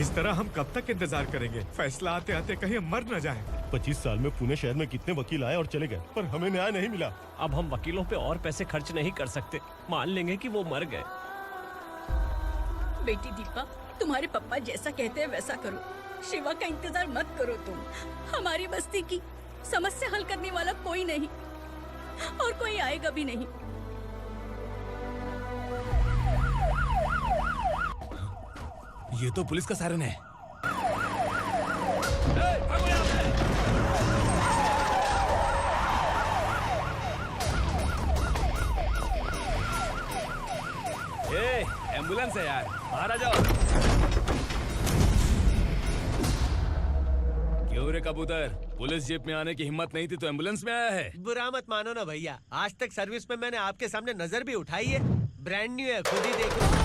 इस तरह हम कब तक इंतजार करेंगे? फैसला आते आते कहीं हम मर न जाएं। 25 साल में पुणे शहर में कितने वकील आए और चले गए, पर हमें न्याय नहीं मिला। अब हम वकीलों पे और पैसे खर्च नहीं कर सकते। मान लेंगे कि वो मर गए। बेटी दीपा, तुम्हारे पापा जैसा कहते हैं वैसा करो। शिवा का इंतजार मत करो तुम। हमारी बस्ती की समस्या हल करने वाला कोई नहीं और कोई आएगा भी नहीं। ये तो पुलिस का सायरन है। एम्बुलेंस है यार, बाहर आ जाओ। क्यों रे कबूतर, पुलिस जीप में आने की हिम्मत नहीं थी तो एम्बुलेंस में आया है? बुरा मत मानो ना भैया, आज तक सर्विस में मैंने आपके सामने नजर भी उठाई है। ब्रांड न्यू है, खुद ही देखो।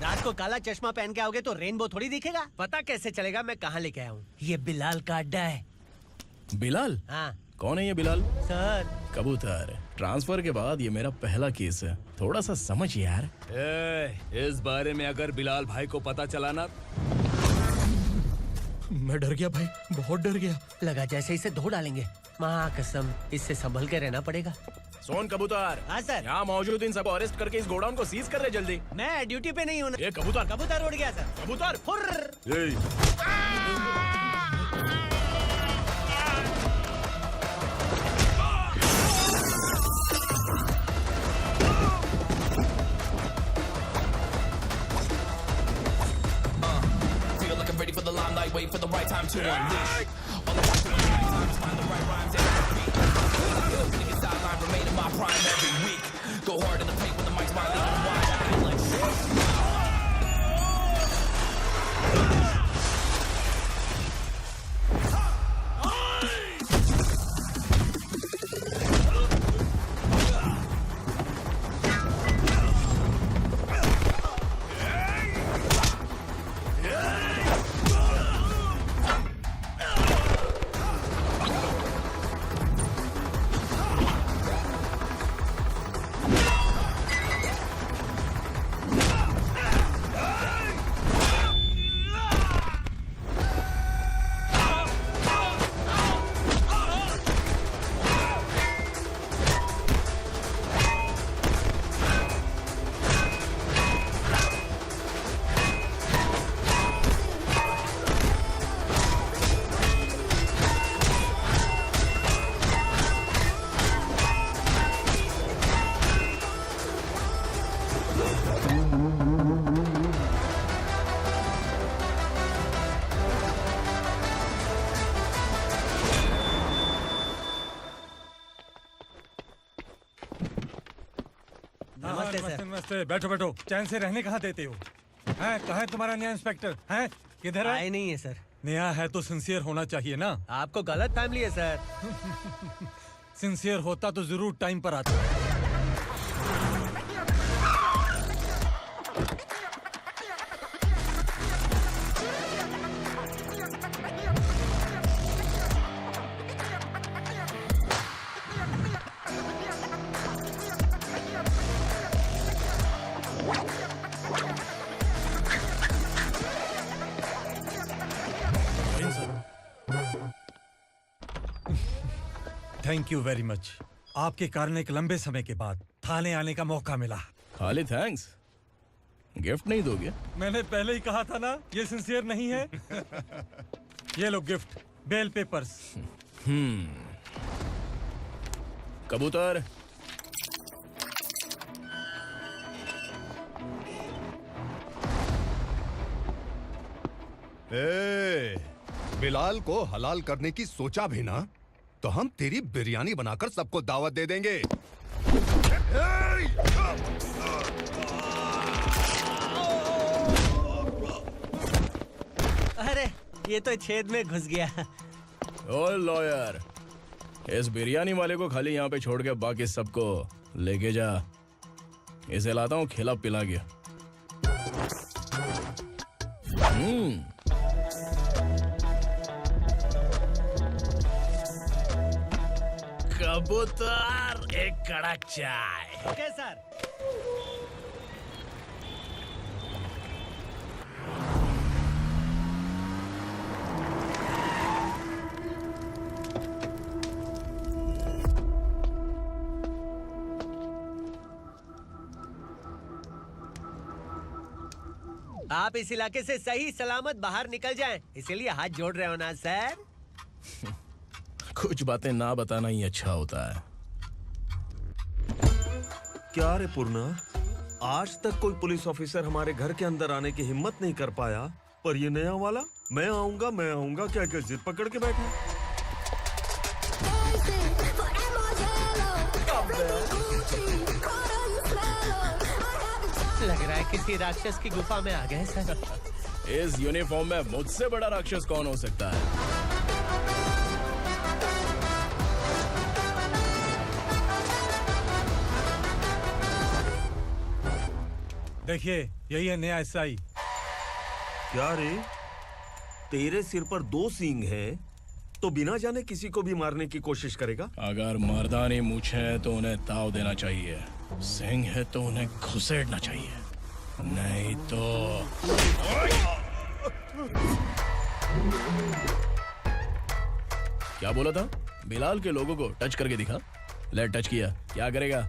रात को काला चश्मा पहन के आओगे तो रेनबो थोड़ी दिखेगा। पता कैसे चलेगा मैं कहाँ लेके आया हूँ? ये बिलाल का अड्डा है। बिलाल? हाँ कौन है ये बिलाल? सर, कबूतर, ट्रांसफर के बाद ये मेरा पहला केस है, थोड़ा सा समझ यार। इस बारे में अगर बिलाल भाई को पता चला ना। मैं डर गया भाई, बहुत डर गया। लगा जैसे इसे धो डालेंगे। माँ कसम, इससे संभल के रहना पड़ेगा। सोन कबूतर। हाँ सर। यहाँ मौजूद इन सबको अरेस्ट करके इस गोडाउन को सीज कर रहे जल्दी। मैं ड्यूटी पे नहीं हूँ। ये कबूतर। कबूतर उड़ गया सर। कबूतर फुर्र। Ready for the limelight, wait for the right time to unleash. All I want to do is right time to find the right rhymes and beat. Niggas sideline remain in my prime every week. Go hard in the paint when the mic's my leading wide. I feel like shit. नमस्ते, बैठो बैठो। चैन से रहने कहाँ देते हो? हैं, कहाँ है तुम्हारा नया इंस्पेक्टर? हैं, किधर है? आए नहीं है सर। नया है तो सिंसियर होना चाहिए ना। आपको गलत फैमिली है सर। सिंसियर होता तो जरूर टाइम पर आता। Thank you very much. आपके कारण एक लंबे समय के बाद थाने आने का मौका मिला। खाली थैंक्स, गिफ्ट नहीं दोगे? मैंने पहले ही कहा था ना, ये सिंसियर नहीं है। ये लो गिफ्ट, बेल पेपर्स। कबूतर, बिलाल को हलाल करने की सोचा भी ना तो हम तेरी बिरयानी बनाकर सबको दावत दे देंगे। अरे ये तो छेद में घुस गया। ओ लॉयर, इस बिरयानी वाले को खाली यहाँ पे छोड़ के बाकी सबको लेके जा। इसे लाता हूँ खिला पिला गया। कबूतर, एक कड़क चाय। Okay sir. आप इस इलाके से सही सलामत बाहर निकल जाएं, इसीलिए हाथ जोड़ रहे हो ना सर? कुछ बातें ना बताना ही अच्छा होता है। क्या रे पूर्णा, आज तक कोई पुलिस ऑफिसर हमारे घर के अंदर आने की हिम्मत नहीं कर पाया, पर ये नया वाला मैं आऊंगा क्या क्या जिद पकड़ के बैठा। लग रहा है किसी राक्षस की गुफा में आ गए सर। इस यूनिफॉर्म में मुझसे बड़ा राक्षस कौन हो सकता है? देखिए, यही है नया एसआई। क्या रे, तेरे सिर पर 2 सींग है तो बिना जाने किसी को भी मारने की कोशिश करेगा? अगर मर्दानी मूंछ है तो उन्हें ताव देना चाहिए, सिंह है तो उन्हें घुसेड़ना चाहिए, नहीं तो। क्या बोला था? बिलाल के लोगों को टच करके दिखा। ले टच किया, क्या करेगा?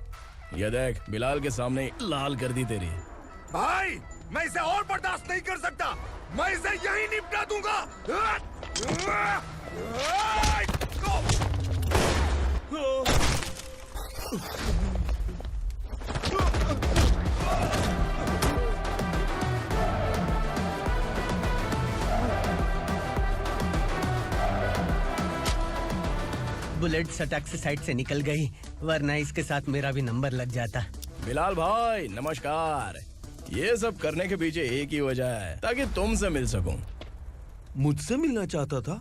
ये देख, बिलाल के सामने लाल कर दी तेरी। भाई, मैं इसे और बर्दाश्त नहीं कर सकता। मैं इसे यहीं निपटा दूंगा। बुलेट सटक से साइड से निकल गई, वरना इसके साथ मेरा भी नंबर लग जाता। बिलाल भाई नमस्कार। ये सब करने के पीछे एक ही वजह है, ताकि तुमसे मिल सकूं। मुझसे मिलना चाहता था,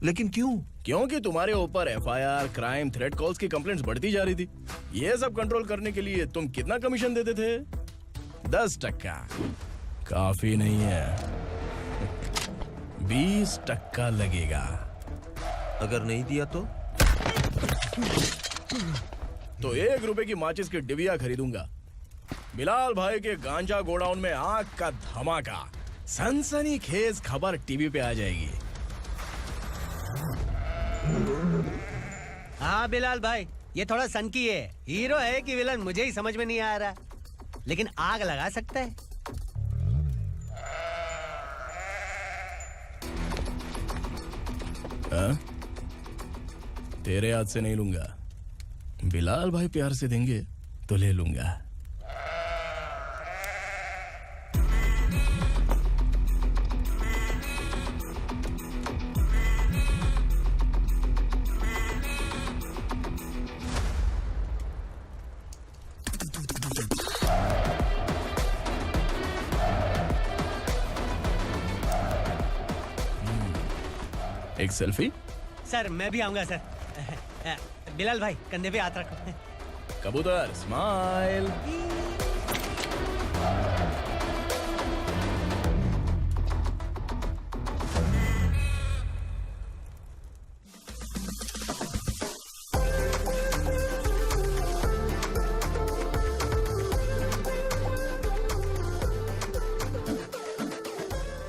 लेकिन क्यों? क्योंकि तुम्हारे ऊपर एफआईआर, क्राइम, थ्रेट कॉल्स की कंप्लेंट्स बढ़ती जा रही थी। ये सब कंट्रोल करने के लिए तुम कितना कमीशन देते थे? 10%। काफी नहीं है, 20% लगेगा। अगर नहीं दिया तो 1 रुपए की माचिस की डिबिया खरीदूंगा। बिलाल भाई के गांजा गोडाउन में आग का धमाका, सनसनीखेज खबर टीवी पे आ जाएगी। हाँ बिलाल भाई, ये थोड़ा सनकी है। हीरो है कि विलन मुझे ही समझ में नहीं आ रहा, लेकिन आग लगा सकता है। तेरे हाथ से नहीं लूंगा, बिलाल भाई प्यार से देंगे तो ले लूंगा। एक सेल्फी? सर मैं भी आऊंगा सर। बिलाल भाई कंधे पे हाथ रखो। कबूतर स्माइल।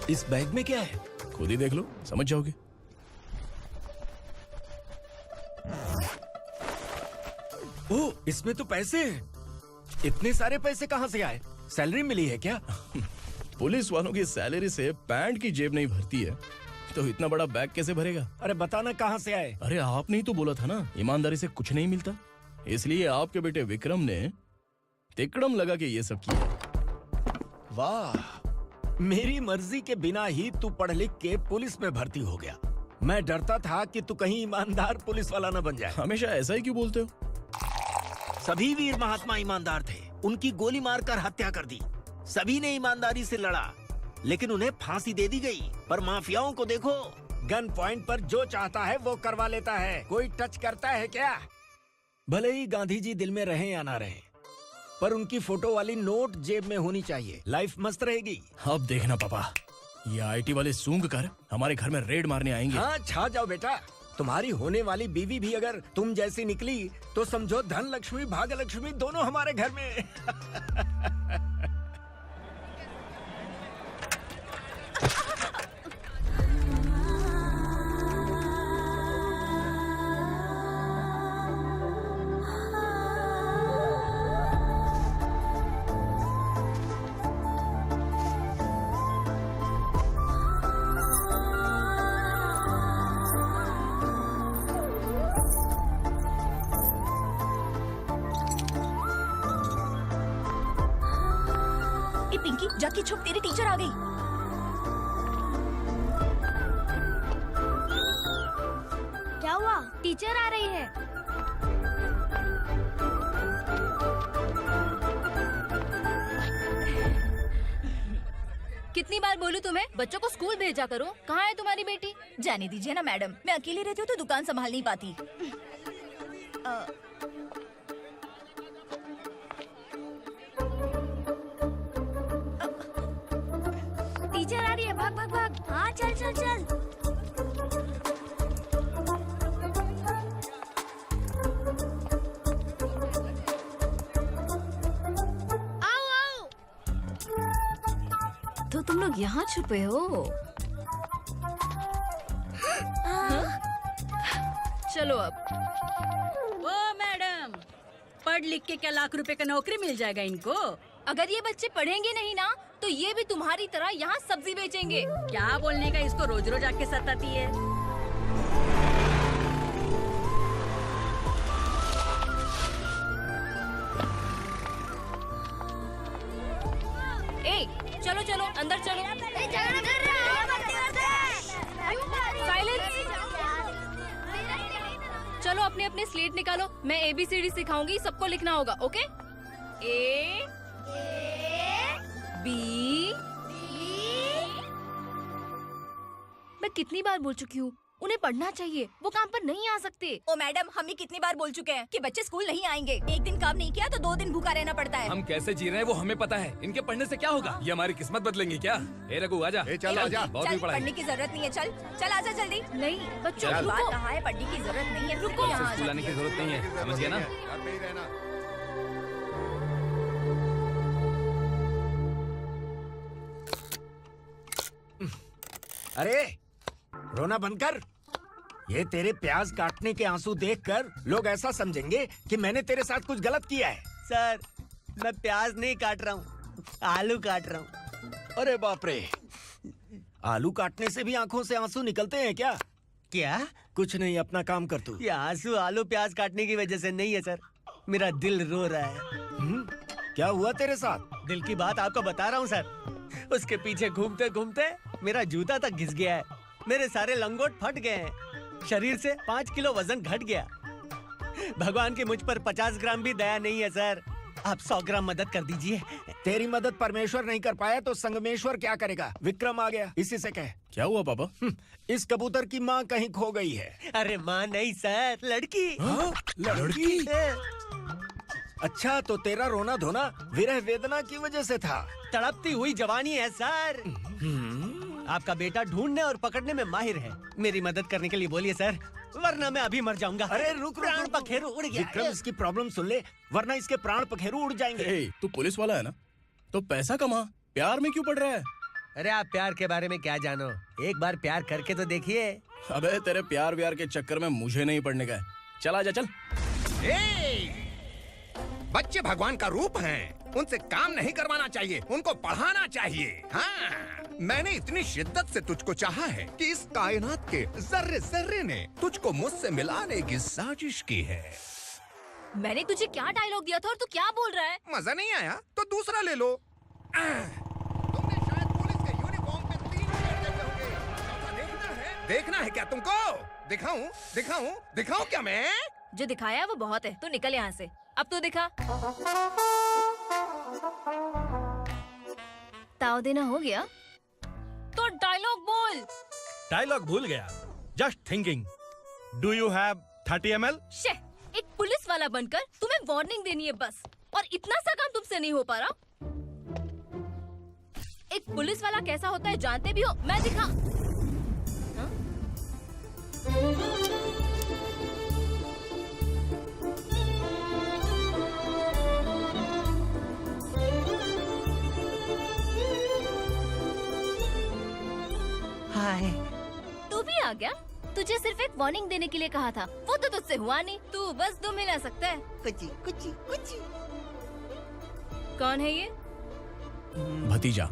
इस बैग में क्या है? खुद ही देख लो, समझ जाओगे। ओह, इसमें तो पैसे हैं। इतने सारे पैसे कहाँ से आए? सैलरी मिली है क्या? पुलिस वालों की सैलरी से पैंट की जेब नहीं भरती है, तो इतना बड़ा बैग कैसे भरेगा? अरे बताना कहाँ से आए? अरे आपने ही तो बोला था ना, ईमानदारी से कुछ नहीं मिलता। इसलिए आपके बेटे विक्रम ने तिकड़म लगा के ये सब किया। वाह, मेरी मर्जी के बिना ही तू पढ़ लिख के पुलिस में भर्ती हो गया। मैं डरता था कि तू कहीं ईमानदार पुलिस वाला न बन जाए। हमेशा ऐसा ही क्यों बोलते हो? सभी वीर महात्मा ईमानदार थे, उनकी गोली मारकर हत्या कर दी। सभी ने ईमानदारी से लड़ा, लेकिन उन्हें फांसी दे दी गई। पर माफियाओं को देखो, गन पॉइंट पर जो चाहता है वो करवा लेता है। कोई टच करता है क्या? भले ही गांधी जी दिल में रहे या ना रहे, पर उनकी फोटो वाली नोट जेब में होनी चाहिए। लाइफ मस्त रहेगी। अब देखना पापा, ये आईटी वाले सूंघ कर हमारे घर में रेड मारने आएंगे। हाँ, छा जाओ बेटा। तुम्हारी होने वाली बीवी भी अगर तुम जैसी निकली तो समझो धन लक्ष्मी भाग्य लक्ष्मी दोनों हमारे घर में। ए पिंकी, जाके छुप, तेरी टीचर आ गई। क्या हुआ? टीचर आ रही है। कितनी बार बोलूं तुम्हें, बच्चों को स्कूल भेजा करो। कहाँ है तुम्हारी बेटी? जाने दीजिए ना मैडम, मैं अकेली रहती हूँ तो दुकान संभाल नहीं पाती। टीचर आ रही है, भाग भाग भाग। हाँ, चल चल चल। आओ आओ। तो तुम लोग यहाँ छुपे हो? चलो अब। ओ मैडम, पढ़ लिख के क्या लाख रुपए का नौकरी मिल जाएगा इनको? अगर ये बच्चे पढ़ेंगे नहीं ना तो ये भी तुम्हारी तरह यहाँ सब्जी बेचेंगे। क्या बोलने का, इसको रोज रोज आके सताती है। ए, चलो चलो अंदर चलो। साइलेंस। चलो अपने अपने स्लेट निकालो, मैं ABCD सिखाऊंगी, सबको लिखना होगा। ओके? A B। मैं कितनी बार बोल चुकी हूँ, उन्हें पढ़ना चाहिए, वो काम पर नहीं आ सकते। ओ मैडम, हम ही कितनी बार बोल चुके हैं कि बच्चे स्कूल नहीं आएंगे। एक दिन काम नहीं किया तो 2 दिन भूखा रहना पड़ता है। हम कैसे जी रहे हैं वो हमें पता है, इनके पढ़ने से क्या होगा? ये हमारी किस्मत बदलेंगे क्या? ए रघु आजा। चल आजा। बहुत भी पढ़ाई। पढ़ने की जरूरत नहीं है, चल चल आजा जल्दी। नहीं बच्चों, बात कहा है, पढ़ने की जरूरत नहीं है। रुको, यहाँ स्कूल आने की जरूरत नहीं है, समझ गया ना? घर पे ही रहना। अरे रोना बंद कर। ये तेरे प्याज काटने के आंसू देखकर लोग ऐसा समझेंगे कि मैंने तेरे साथ कुछ गलत किया है। सर, मैं प्याज नहीं काट रहा हूँ, आलू काट रहा हूँ। अरे बाप रे, आलू काटने से भी आंखों से आंसू निकलते हैं क्या? क्या? कुछ नहीं, अपना काम कर तू। ये आंसू आलू प्याज काटने की वजह से नहीं है सर, मेरा दिल रो रहा है। क्या हुआ तेरे साथ? दिल की बात आपको बता रहा हूँ सर। उसके पीछे घूमते घूमते मेरा जूता तक घिस गया है, मेरे सारे लंगोट फट गए हैं, शरीर से 5 किलो वजन घट गया। भगवान की मुझ पर 50 ग्राम भी दया नहीं है सर, आप 100 ग्राम मदद कर दीजिए। तेरी मदद परमेश्वर नहीं कर पाया तो संगमेश्वर क्या करेगा? विक्रम आ गया, इसी से कह। क्या हुआ पापा? इस कबूतर की माँ कहीं खो गई है। अरे माँ नहीं सर, लड़की। लड़की? अच्छा, तो तेरा रोना धोना विरह वेदना की वजह से था। तड़पती हुई जवानी है सर। आपका बेटा ढूंढने और पकड़ने में माहिर है, मेरी मदद करने के लिए बोलिए सर, वरना मैं अभी मर जाऊंगा। अरे रुक, प्राण पखेरु उड़ गया। विक्रम, इसकी प्रॉब्लम सुन ले, वरना इसके प्राण पखेरु उड़ जाएंगे। तू पुलिस वाला है ना, तो पैसा कमा, प्यार में क्यों पड़ रहा है? अरे आप प्यार के बारे में क्या जानो, एक बार प्यार करके तो देखिए। अबे तेरे प्यार व्यार के चक्कर में मुझे नहीं पड़ने का है, चल आजा चल। बच्चे भगवान का रूप हैं, उनसे काम नहीं करवाना चाहिए, उनको पढ़ाना चाहिए। हाँ, मैंने इतनी शिद्दत से तुझको चाहा है कि इस कायनात के जर्रे जर्रे ने तुझको मुझसे मिलाने की साजिश की है। मैंने तुझे क्या डायलॉग दिया था और तू क्या बोल रहा है? मजा नहीं आया तो दूसरा ले लो। तुमने शायद पुलिस के यूनिफॉर्म पे 3 शेर देखे होंगे। देखना है क्या तुमको? दिखाऊं दिखाऊं दिखाऊं क्या मैं? जो दिखाया वो बहुत है, तू निकल यहाँ से। अब तो दिखा। ताव देना हो गया? डायलॉग बोल। डायलॉग भूल गया। Just thinking, do you have 30 ml? शे, एक पुलिस वाला बनकर तुम्हें वार्निंग देनी है बस, और इतना सा काम तुमसे नहीं हो पा रहा। एक पुलिस वाला कैसा होता है जानते भी हो? मैं दिखा। हाय। तू भी आ गया? तुझे सिर्फ एक वार्निंग देने के लिए कहा था, वो तो तुझसे हुआ नहीं। तू बस दुम हिला सकता है। कुची कुची कुची। कौन है ये? भतीजा।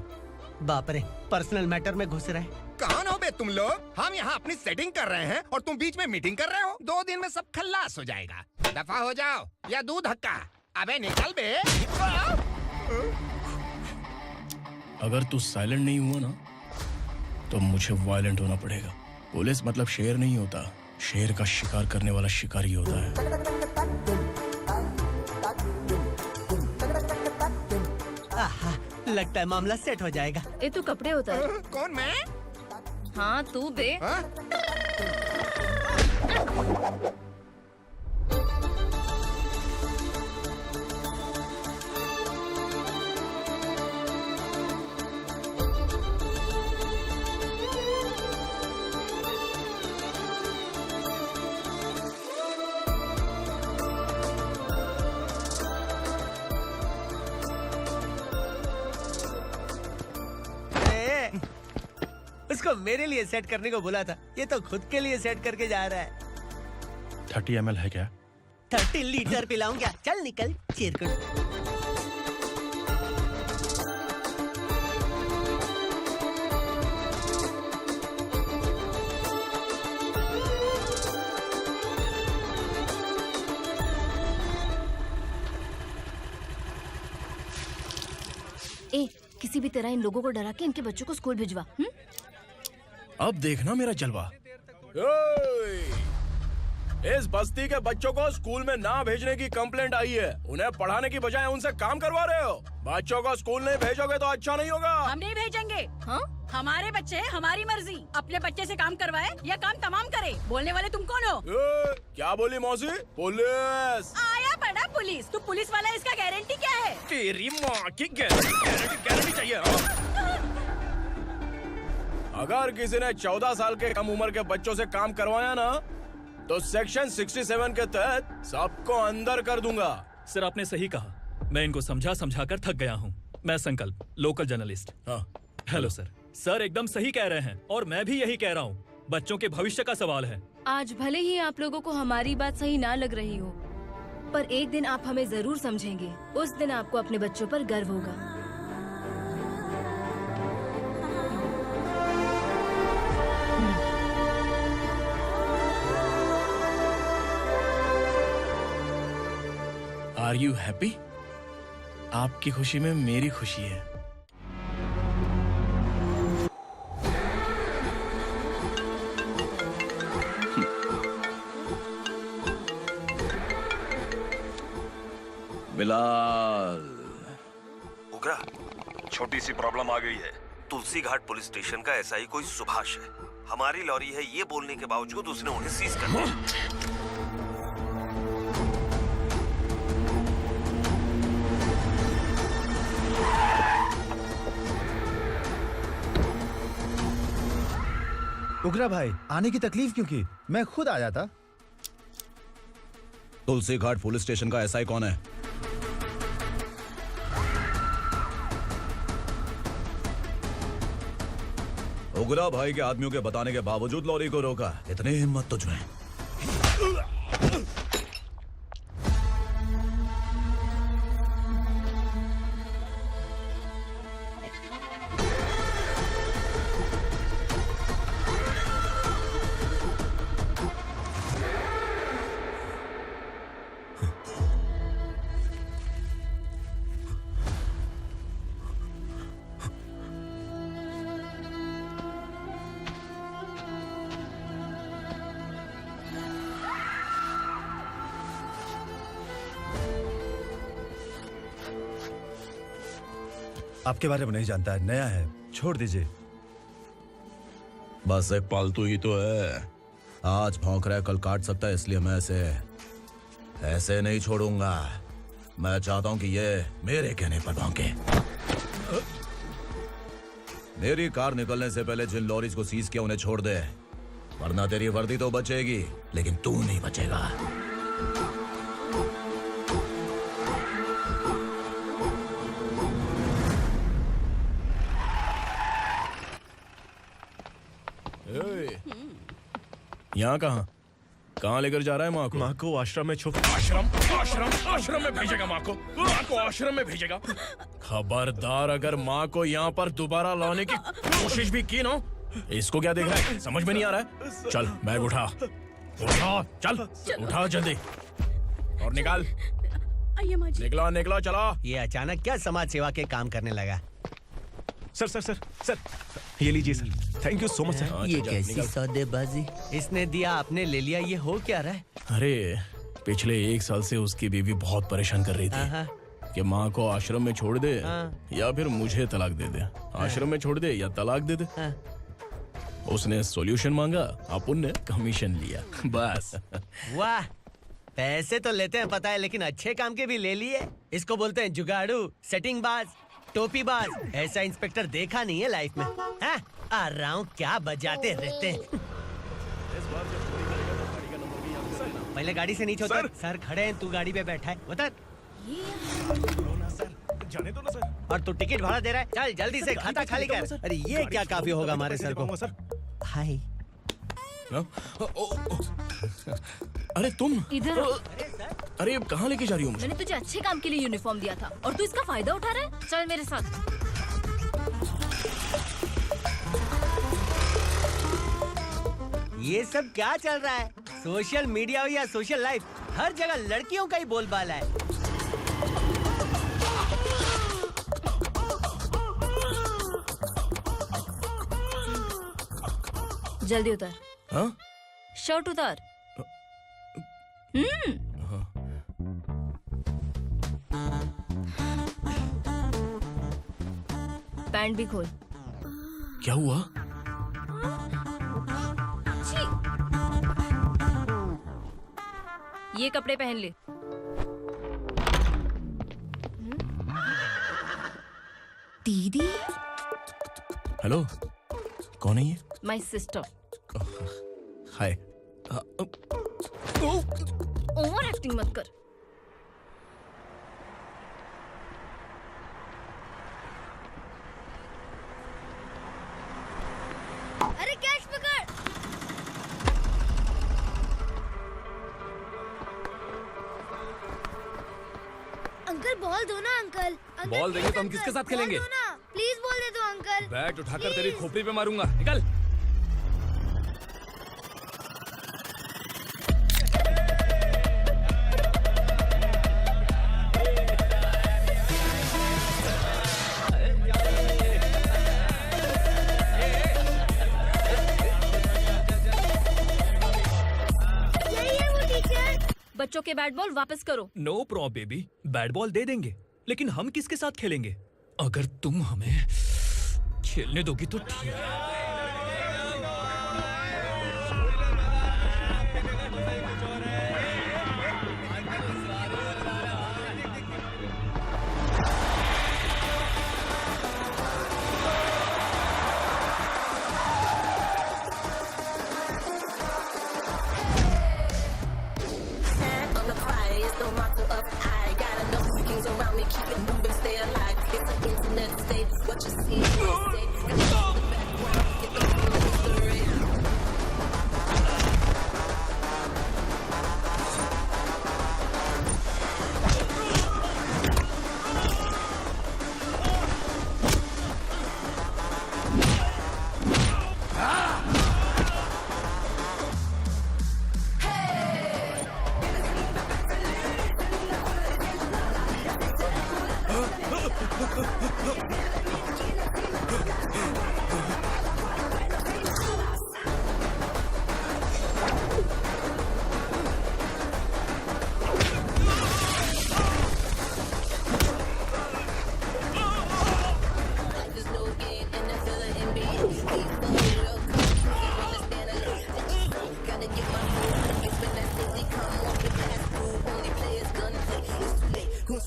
बाप रे, पर्सनल मैटर में घुस रहे। कौन हो बे तुम लोग? हम यहाँ अपनी सेटिंग कर रहे हैं और तुम बीच में मीटिंग कर रहे हो। 2 दिन में सब खल्लास हो जाएगा। दफा हो जाओ या दूध धक्का। अबे निकल बे। अगर तू साइलेंट नहीं हुआ ना तो मुझे वायलेंट होना पड़ेगा। पुलिस मतलब शेर नहीं होता, शेर का शिकार करने वाला शिकारी होता है। आहा, लगता है मामला सेट हो जाएगा। ये तू कपड़े उतार। कौन मैं? हाँ तू बे। उसको मेरे लिए सेट करने को बोला था, ये तो खुद के लिए सेट करके जा रहा है। 30 ml है क्या? 30 लीटर पिलाऊं क्या? चल निकल चिरकुट। ए, किसी भी तरह इन लोगों को डरा के इनके बच्चों को स्कूल भिजवा। अब देखना मेरा जलवा। इस बस्ती के बच्चों को स्कूल में ना भेजने की कंप्लेंट आई है। उन्हें पढ़ाने की बजाय उनसे काम करवा रहे हो। बच्चों को स्कूल नहीं भेजोगे तो अच्छा नहीं होगा। हम नहीं भेजेंगे। हाँ? हमारे बच्चे हैं, हमारी मर्जी। अपने बच्चे से काम करवाए या काम तमाम करे। बोलने वाले तुम कौन हो? क्या बोली मौसी? पुलिस आया बड़ा पुलिस। तू पुलिस वाला, इसका गारंटी क्या है? तेरी माँ की गारंटी चाहिए। अगर किसी ने 14 साल के कम उम्र के बच्चों से काम करवाया ना तो सेक्शन 67 के तहत सबको अंदर कर दूंगा। सर आपने सही कहा। मैं इनको समझा कर थक गया हूँ। मैं संकल्प, लोकल जर्नलिस्ट। हाँ। Hello sir. सर एकदम सही कह रहे हैं और मैं भी यही कह रहा हूँ। बच्चों के भविष्य का सवाल है। आज भले ही आप लोगों को हमारी बात सही ना लग रही हो, पर एक दिन आप हमें जरूर समझेंगे। उस दिन आपको अपने बच्चों पर गर्व होगा। Are you happy? आपकी खुशी में मेरी खुशी है। बिलाल। उगरा, छोटी सी प्रॉब्लम आ गई है। तुलसी घाट पुलिस स्टेशन का एसआई कोई सुभाष है। हमारी लॉरी है ये बोलने के बावजूद उसने उन्हें सीज कर दिया। उगरा भाई, आने की तकलीफ क्यों की? मैं खुद आ जाता। तुलसी घाट पुलिस स्टेशन का एसआई कौन है? उगरा भाई के आदमियों के बताने के बावजूद लॉरी को रोका। इतनी हिम्मत तुझमें? आपके बारे में नहीं जानता है, नया है, छोड़ दीजिए। बस एक पालतू ही तो है। आज भौंक रहा है, कल काट सकता है, इसलिए मैं ऐसे नहीं छोड़ूंगा। मैं चाहता हूं कि ये मेरे कहने पर भौंके। मेरी कार निकलने से पहले जिन लॉरीज को सीज किया उन्हें छोड़ दे, वरना तेरी वर्दी तो बचेगी लेकिन तू नहीं बचेगा। यहाँ कहाँ लेकर जा रहा है माँ को? माँ को आश्रम में आश्रम में भेजेगा माँ को आश्रम में भेजेगा। खबरदार, अगर माँ को यहाँ पर दोबारा लाने की कोशिश भी की ना, इसको क्या देख रहा है, समझ में नहीं आ रहा है? चल बैग उठा, चल उठा जल्दी और निकाल। निकला चला। ये अचानक क्या समाज सेवा के काम करने लगा? सर ये लीजिए sir, thank you so much sir. ये कैसी सौदेबाजी? इसने दिया, आपने ले लिया, ये हो क्या रहा है? अरे पिछले 1 साल से उसकी बीवी बहुत परेशान कर रही थी कि माँ को आश्रम में छोड़ दे या फिर मुझे तलाक दे दे। आश्रम में छोड़ दे या तलाक दे दे। उसने सॉल्यूशन मांगा, अपन ने कमीशन लिया, बस। वाह, पैसे तो लेते हैं पता है, लेकिन अच्छे काम के भी ले लिए। इसको बोलते हैं जुगाड़ू, सेटिंग बाज, टोपी बाज। ऐसा इंस्पेक्टर देखा नहीं है लाइफ में। हाँ? आ रहा हूँ, क्या बजाते रहते हैं। पहले गाड़ी से नीचे उतर। सर खड़े हैं, तू गाड़ी पे बैठा है, उतर। जाने दो ना सर। और तू टिकट भाड़ा दे रहा है, चल जल्दी से खाता खाली कर। अरे ये क्या काफी होगा हमारे सर को। हाय। अरे तुम इधर। अरे अब कहाँ लेके जा रही हो मुझे? मैंने तुझे अच्छे काम के लिए यूनिफॉर्म दिया था और तू इसका फायदा उठा रहा है। चल मेरे साथ। ये सब क्या चल रहा है? सोशल मीडिया हो या सोशल लाइफ, हर जगह लड़कियों का ही बोलबाला है। जल्दी उतर। हाँ? शर्ट उतार। पैंट भी खोल। क्या हुआ? ये कपड़े पहन ले। दीदी। हेलो, कौन है ये? My sister. Hi. Over acting मत कर। अरे कैश पकड़। अंकल बॉल दो ना अंकल। बॉल देंगे तो हम किसके साथ खेलेंगे? प्लीज बॉल दे दो अंकल। बैट उठाकर तेरी खोपड़ी पे मारूंगा, निकल। बच्चों के बैट बॉल वापस करो। No problem baby, bat ball दे देंगे, लेकिन हम किसके साथ खेलेंगे? अगर तुम हमें खेलने दोगी तो ठीक है।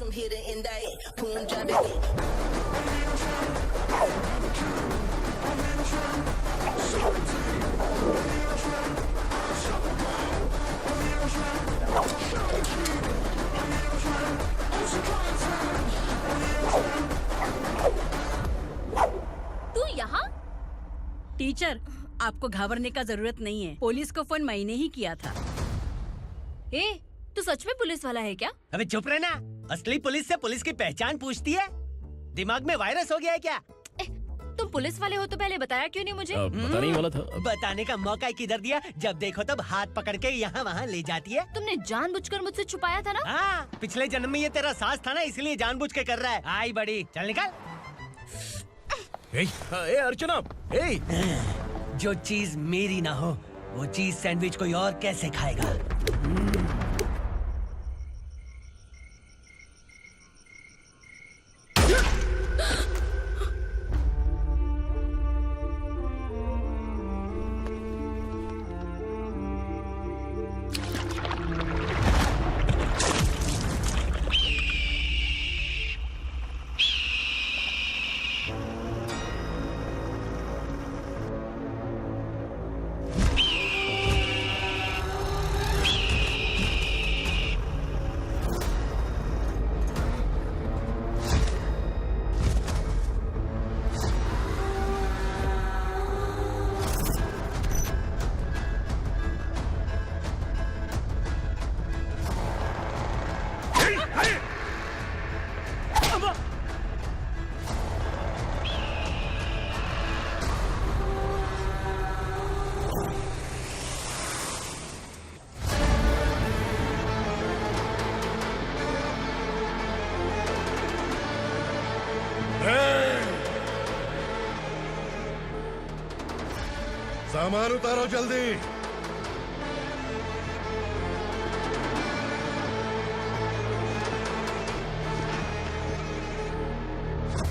from here to end that. Punjabi. तू यहाँ? टीचर, आपको घबराने का जरूरत नहीं है। पुलिस को फोन मैंने ही किया था। ए, तू सच में पुलिस वाला है क्या? अबे चुप रहना। असली पुलिस से पुलिस की पहचान पूछती है? दिमाग में वायरस हो गया है क्या? तुम पुलिस वाले हो तो पहले बताया क्यों नहीं मुझे? बताने ही वाला था। बताने का मौका किधर दिया? जब देखो तब हाथ पकड़ के यहाँ वहाँ ले जाती है। तुमने जानबूझकर मुझसे छुपाया था ना? हाँ, पिछले जन्म में ये तेरा सास था ना, इसलिए जानबूझ के कर रहा है। आई बड़ी, चल निकल। ए अर्चना, जो चीज मेरी ना हो वो चीज सैंडविच कोई और कैसे खाएगा? सामान उतारो जल्दी।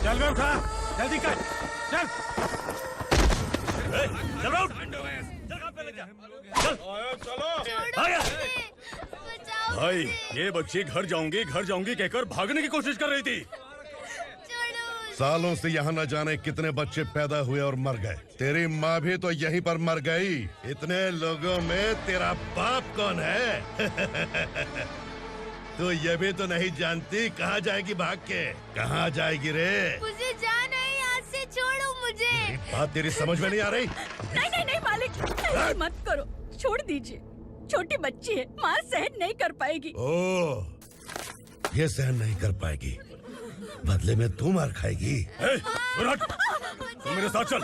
चल बे उठा, जल्दी कर, चल। चल आउट। भाई, ये बच्ची घर जाऊंगी कहकर भागने की कोशिश कर रही थी। सालों से यहाँ न जाने कितने बच्चे पैदा हुए और मर गए। तेरी माँ भी तो यहीं पर मर गई। इतने लोगों में तेरा बाप कौन है? तू ये भी तो नहीं जानती कहाँ जाएगी भाग के? कहाँ जाएगी रे? मुझे जाना है, यहाँ से छोड़ो मुझे। बात तेरी समझ में नहीं आ रही? नहीं मालिक, ऐसे मत करो, छोड़ दीजिए। छोटी बच्ची है, माँ सहन नहीं कर पाएगी। ओह, ये सहन नहीं कर पाएगी, बदले में तू मार खाएगी। तू मेरे साथ चल।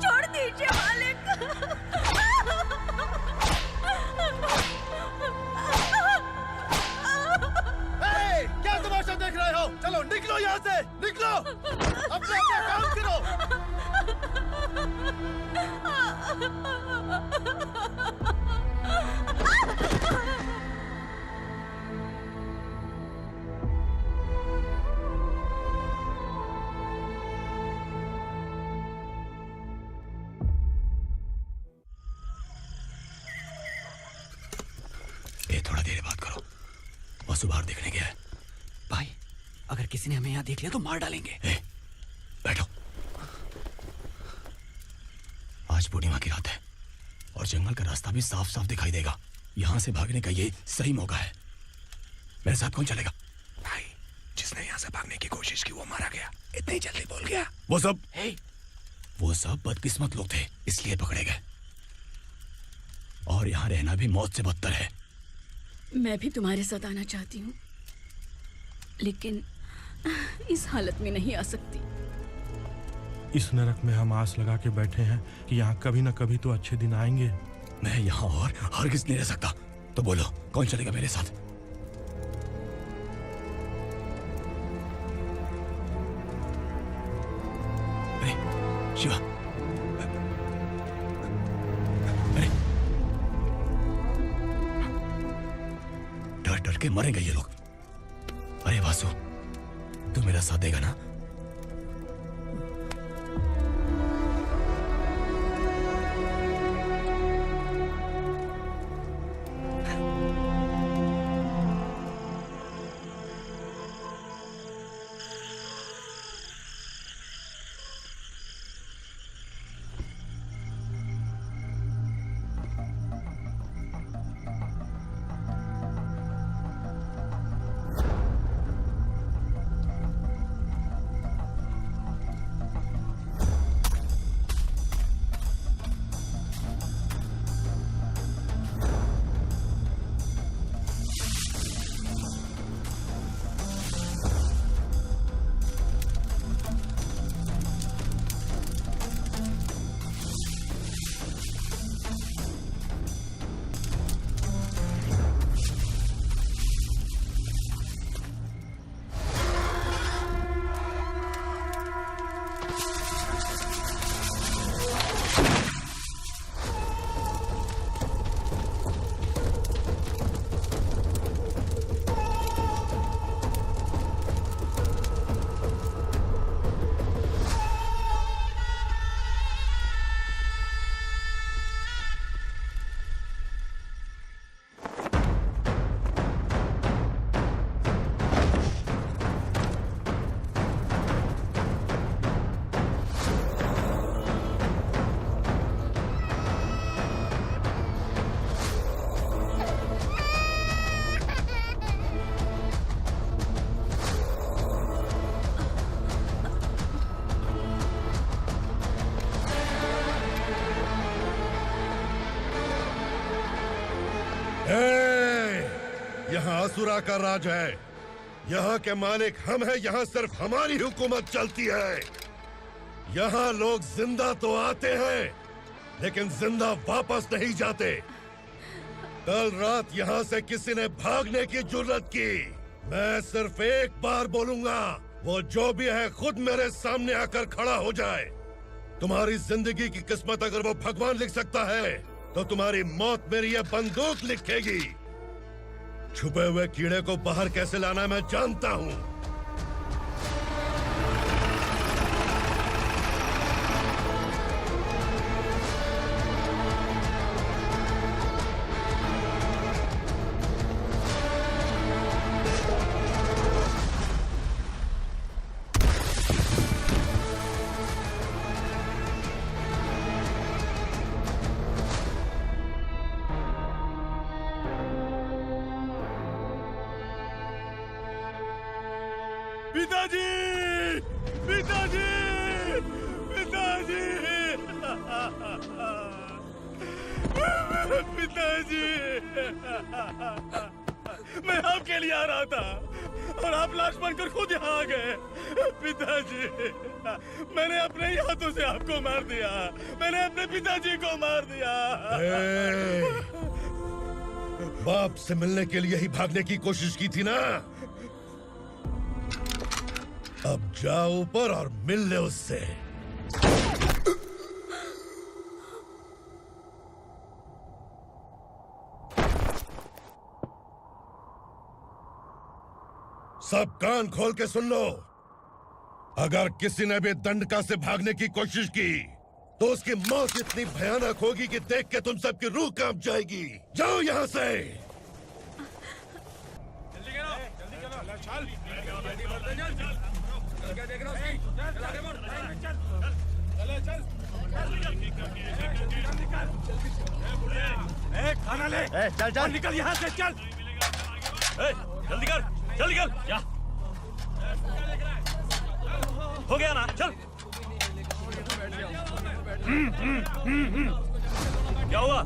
छोड़ दीजिए मालिक। क्या तमाशा देख रहे हो? चलो निकलो यहाँ से, निकलो। अपना काम करो। ए, थोड़ा देर बात करो। वसु बाहर देखने गया है। भाई, अगर किसी ने हमें यहाँ देख लिया तो मार डालेंगे। बैठो। आज पूर्णिमा की रात है और जंगल का रास्ता भी साफ साफ दिखाई देगा। यहाँ से भागने का ये सही मौका है। मेरे साथ कौन चलेगा? भाई, जिसने यहाँ से भागने की कोशिश की वो मारा गया। इतनी जल्दी बोल गया। वो सब बदकिस्मत लोग थे, इसलिए पकड़े गए। और यहाँ रहना भी मौत से बदतर है। मैं भी तुम्हारे साथ आना चाहती हूँ, लेकिन इस हालत में नहीं आ सकती। इस नरक में हम आस लगा के बैठे हैं कि यहाँ कभी न कभी तो अच्छे दिन आएंगे। मैं यहाँ और हरगिज़ नहीं रह सकता। तो बोलो, कौन चलेगा मेरे साथ? अरे शिवा, अरे डर डर के मरेंगे ये लोग। अरे वासु, तू मेरा साथ देगा ना? यहाँ असुरा का राज है। यहाँ के मालिक हम हैं, यहाँ सिर्फ हमारी हुकूमत चलती है। यहाँ लोग जिंदा तो आते हैं लेकिन जिंदा वापस नहीं जाते। कल रात यहाँ से किसी ने भागने की जुर्रत की, मैं सिर्फ एक बार बोलूंगा, वो जो भी है खुद मेरे सामने आकर खड़ा हो जाए। तुम्हारी जिंदगी की किस्मत अगर वो भगवान लिख सकता है तो तुम्हारी मौत मेरी ये बंदूक लिखेगी। छुपे हुए कीड़े को बाहर कैसे लाना मैं जानता हूँ। पिताजी, पिताजी, पिताजी, पिताजी, मैं आपके लिए आ रहा था और आप लाश बनकर खुद यहाँ आ गए। पिताजी, मैंने अपने ही हाथों से आपको मार दिया, मैंने अपने पिताजी को मार दिया। बाप से मिलने के लिए ही भागने की कोशिश की थी ना? अब जाओ ऊपर और मिल ले उससे। सब कान खोल के सुन लो। अगर किसी ने भी दंडका से भागने की कोशिश की तो उसकी मौत इतनी भयानक होगी कि देख के तुम सबकी रूह कांप जाएगी। जाओ यहाँ से। खाना ले। चल चल निकल यहाँ से, चल। जल्दी कर, जल्दी कर। क्या हो गया ना? चल। क्या हुआ?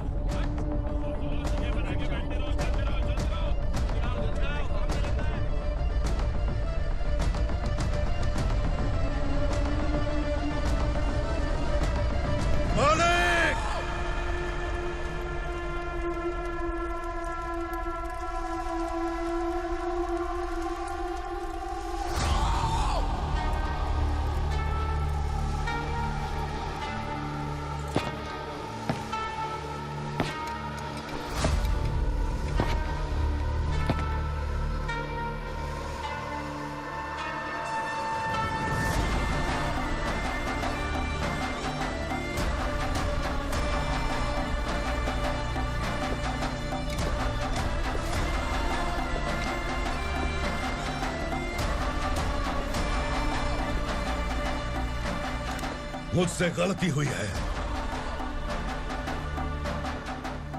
मुझसे गलती हुई है,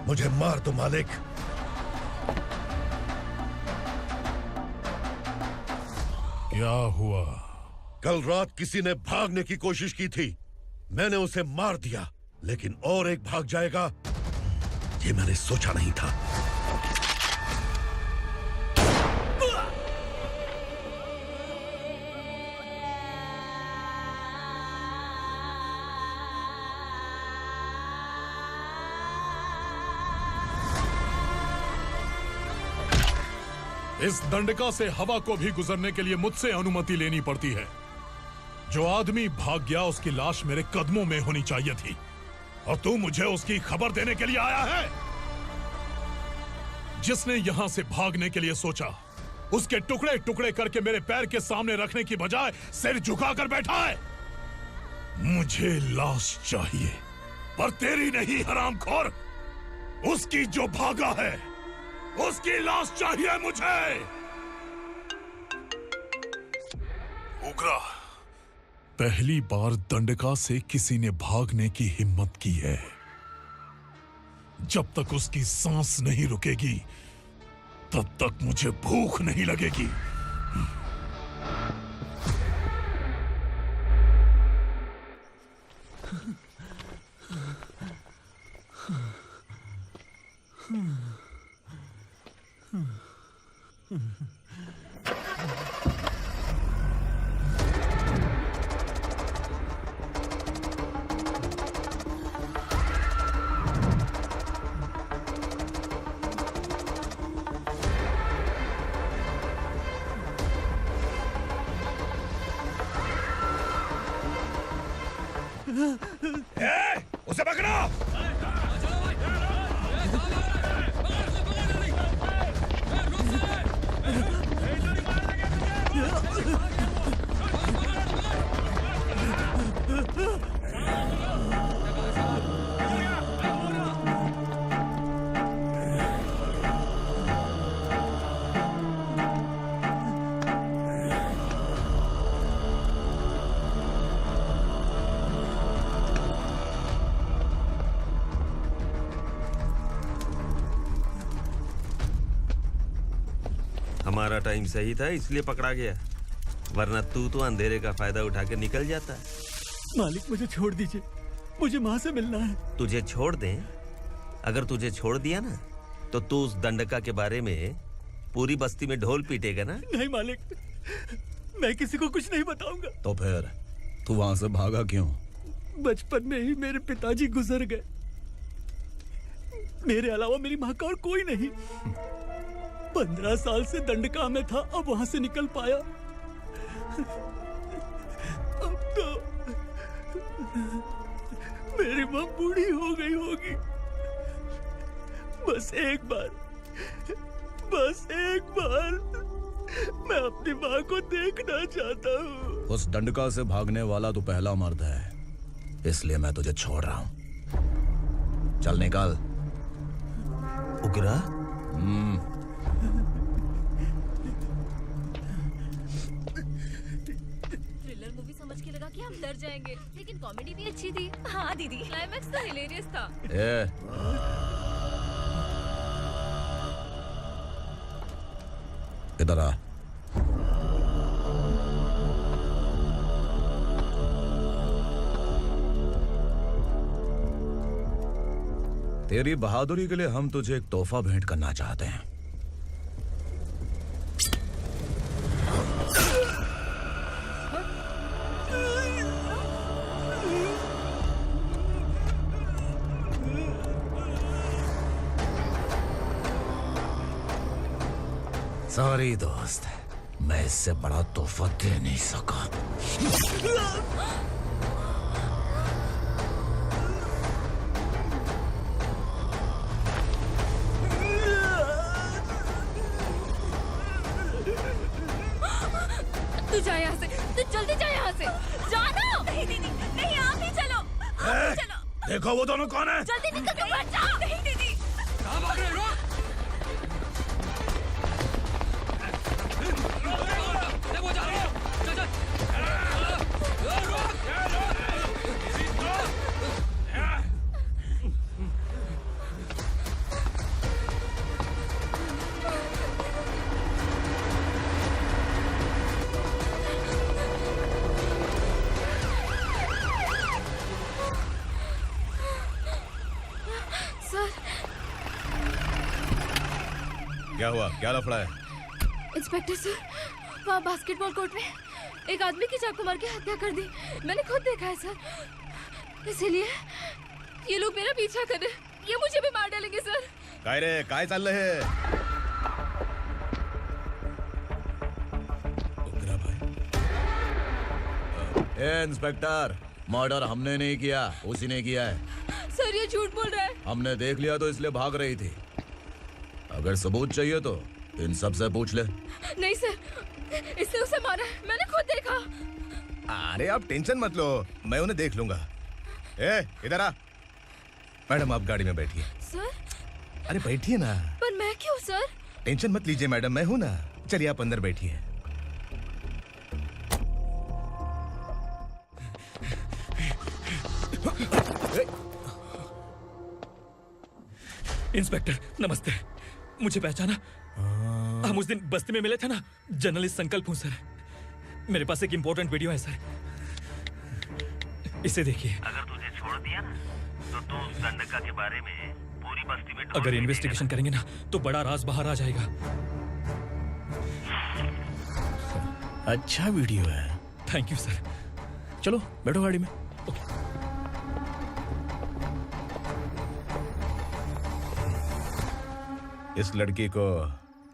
मुझे मार दो मालिक। क्या हुआ? कल रात किसी ने भागने की कोशिश की थी, मैंने उसे मार दिया, लेकिन और एक भाग जाएगा ये मैंने सोचा नहीं था। इस दंडका से हवा को भी गुजरने के लिए मुझसे अनुमति लेनी पड़ती है। जो आदमी भाग गया उसकी लाश मेरे कदमों में होनी चाहिए थी, और तू मुझे उसकी खबर देने के लिए आया है। जिसने यहां से भागने के लिए सोचा उसके टुकड़े टुकड़े करके मेरे पैर के सामने रखने की बजाय सिर झुकाकर बैठा है। मुझे लाश चाहिए, पर तेरी नहीं हरामखोर, उसकी जो भागा है उसकी लाश चाहिए मुझे। उग्रा, पहली बार दंडका से किसी ने भागने की हिम्मत की है। जब तक उसकी सांस नहीं रुकेगी तब तक मुझे भूख नहीं लगेगी। उसे पकड़ो। हमारा टाइम सही था इसलिए पकड़ा गया, वरना तू तो अंधेरे का फायदा उठा के निकल जाता। मालिक मुझे छोड़ दीजिए, मुझे माँ से मिलना है। तुझे छोड़ दें? अगर तुझे छोड़ दिया ना तो तू उस दंडका के बारे में पूरी बस्ती में ढोल पीटेगा ना। नहीं मालिक, मैं किसी को कुछ नहीं बताऊंगा। तो फिर तू वहां से भागा क्यों? बचपन में ही मेरे पिताजी गुजर गए, मेरे अलावा मेरी माँ का और कोई नहीं। 15 साल से दंडका में था, अब वहां से निकल पाया। अब तो मेरी माँ बूढ़ी हो गई होगी। बस एक बार मैं अपनी माँ को देखना चाहता हूँ। उस दंडका से भागने वाला तू पहला मर्द है, इसलिए मैं तुझे छोड़ रहा हूँ। चल निकल। उग्रा? थ्रिलर मूवी समझ के लगा कि हम डर जाएंगे, लेकिन कॉमेडी भी अच्छी थी। हाँ दीदी, क्लाइमैक्स तो हिलेरियस था। इधर आ। तेरी बहादुरी के लिए हम तुझे एक तोहफा भेंट करना चाहते हैं। सॉरी दोस्त, मैं इससे बड़ा तोहफा दे नहीं सका। तू जा यहाँ से, तू जल्दी जा यहाँ से। जानो। नहीं दीदी, नहीं आप ही चलो, आप ही चलो। देखो वो दोनों कौन है? जल्दी निकल के बैठ जाओ। नहीं दीदी। कहाँ भाग रहे हो? क्या हुआ? क्या लफड़ा है? इंस्पेक्टर सर, वहाँ बास्केटबॉल कोर्ट में एक आदमी की चाकू मार के हत्या कर दी। मैंने खुद देखा है सर, इसीलिए ये लोग मेरा पीछा कर रहे हैं। ये मुझे भी मार डालेंगे सर। काय रे, काय चाललंय हे? इंस्पेक्टर, मर्डर हमने नहीं किया, उसी ने किया है। सर ये झूठ बोल रहा है। हमने देख लिया तो इसलिए भाग रही थी। अगर सबूत चाहिए तो इन सब से पूछ ले। नहीं सर, इसने उसे मारा है, मैंने खुद देखा। अरे आप टेंशन मत लो, मैं उन्हें देख लूंगा। इधर आ। मैडम आप गाड़ी में बैठिए। सर? अरे बैठिए ना। पर मैं क्यों सर? टेंशन मत लीजिए मैडम, मैं हूं ना। चलिए आप अंदर बैठिए। इंस्पेक्टर नमस्ते, मुझे पहचाना? हम उस दिन बस्ती में मिले थे ना। जर्नलिस्ट संकल्प हूँ सर। मेरे पास एक इम्पोर्टेंट वीडियो है सर, इसे देखिए। अगर तुझे छोड़ दिया ना तो तू उस दंडका के बारे में पूरी बस्ती में अगर इन्वेस्टिगेशन करेंगे ना तो बड़ा राज बाहर आ जाएगा। अच्छा वीडियो है। Thank you sir. चलो बैठो गाड़ी में। इस लड़की को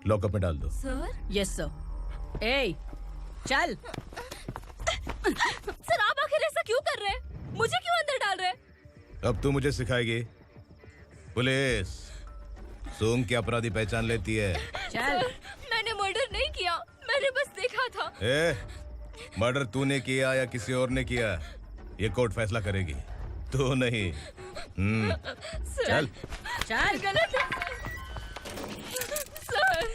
लॉकअप में डाल दो। सर? Yes sir. ए चल। सर आप आखिर ऐसा क्यों कर रहे हैं? मुझे क्यों अंदर डाल रहे हैं? अब तू मुझे सिखाएगी? पुलिस सूंघ के अपराधी पहचान लेती है। सर, मैंने मर्डर नहीं किया, मैंने बस देखा था। मर्डर तूने किया या किसी और ने किया, ये कोर्ट फैसला करेगी, तू नहीं। चल चल। गलत है सर,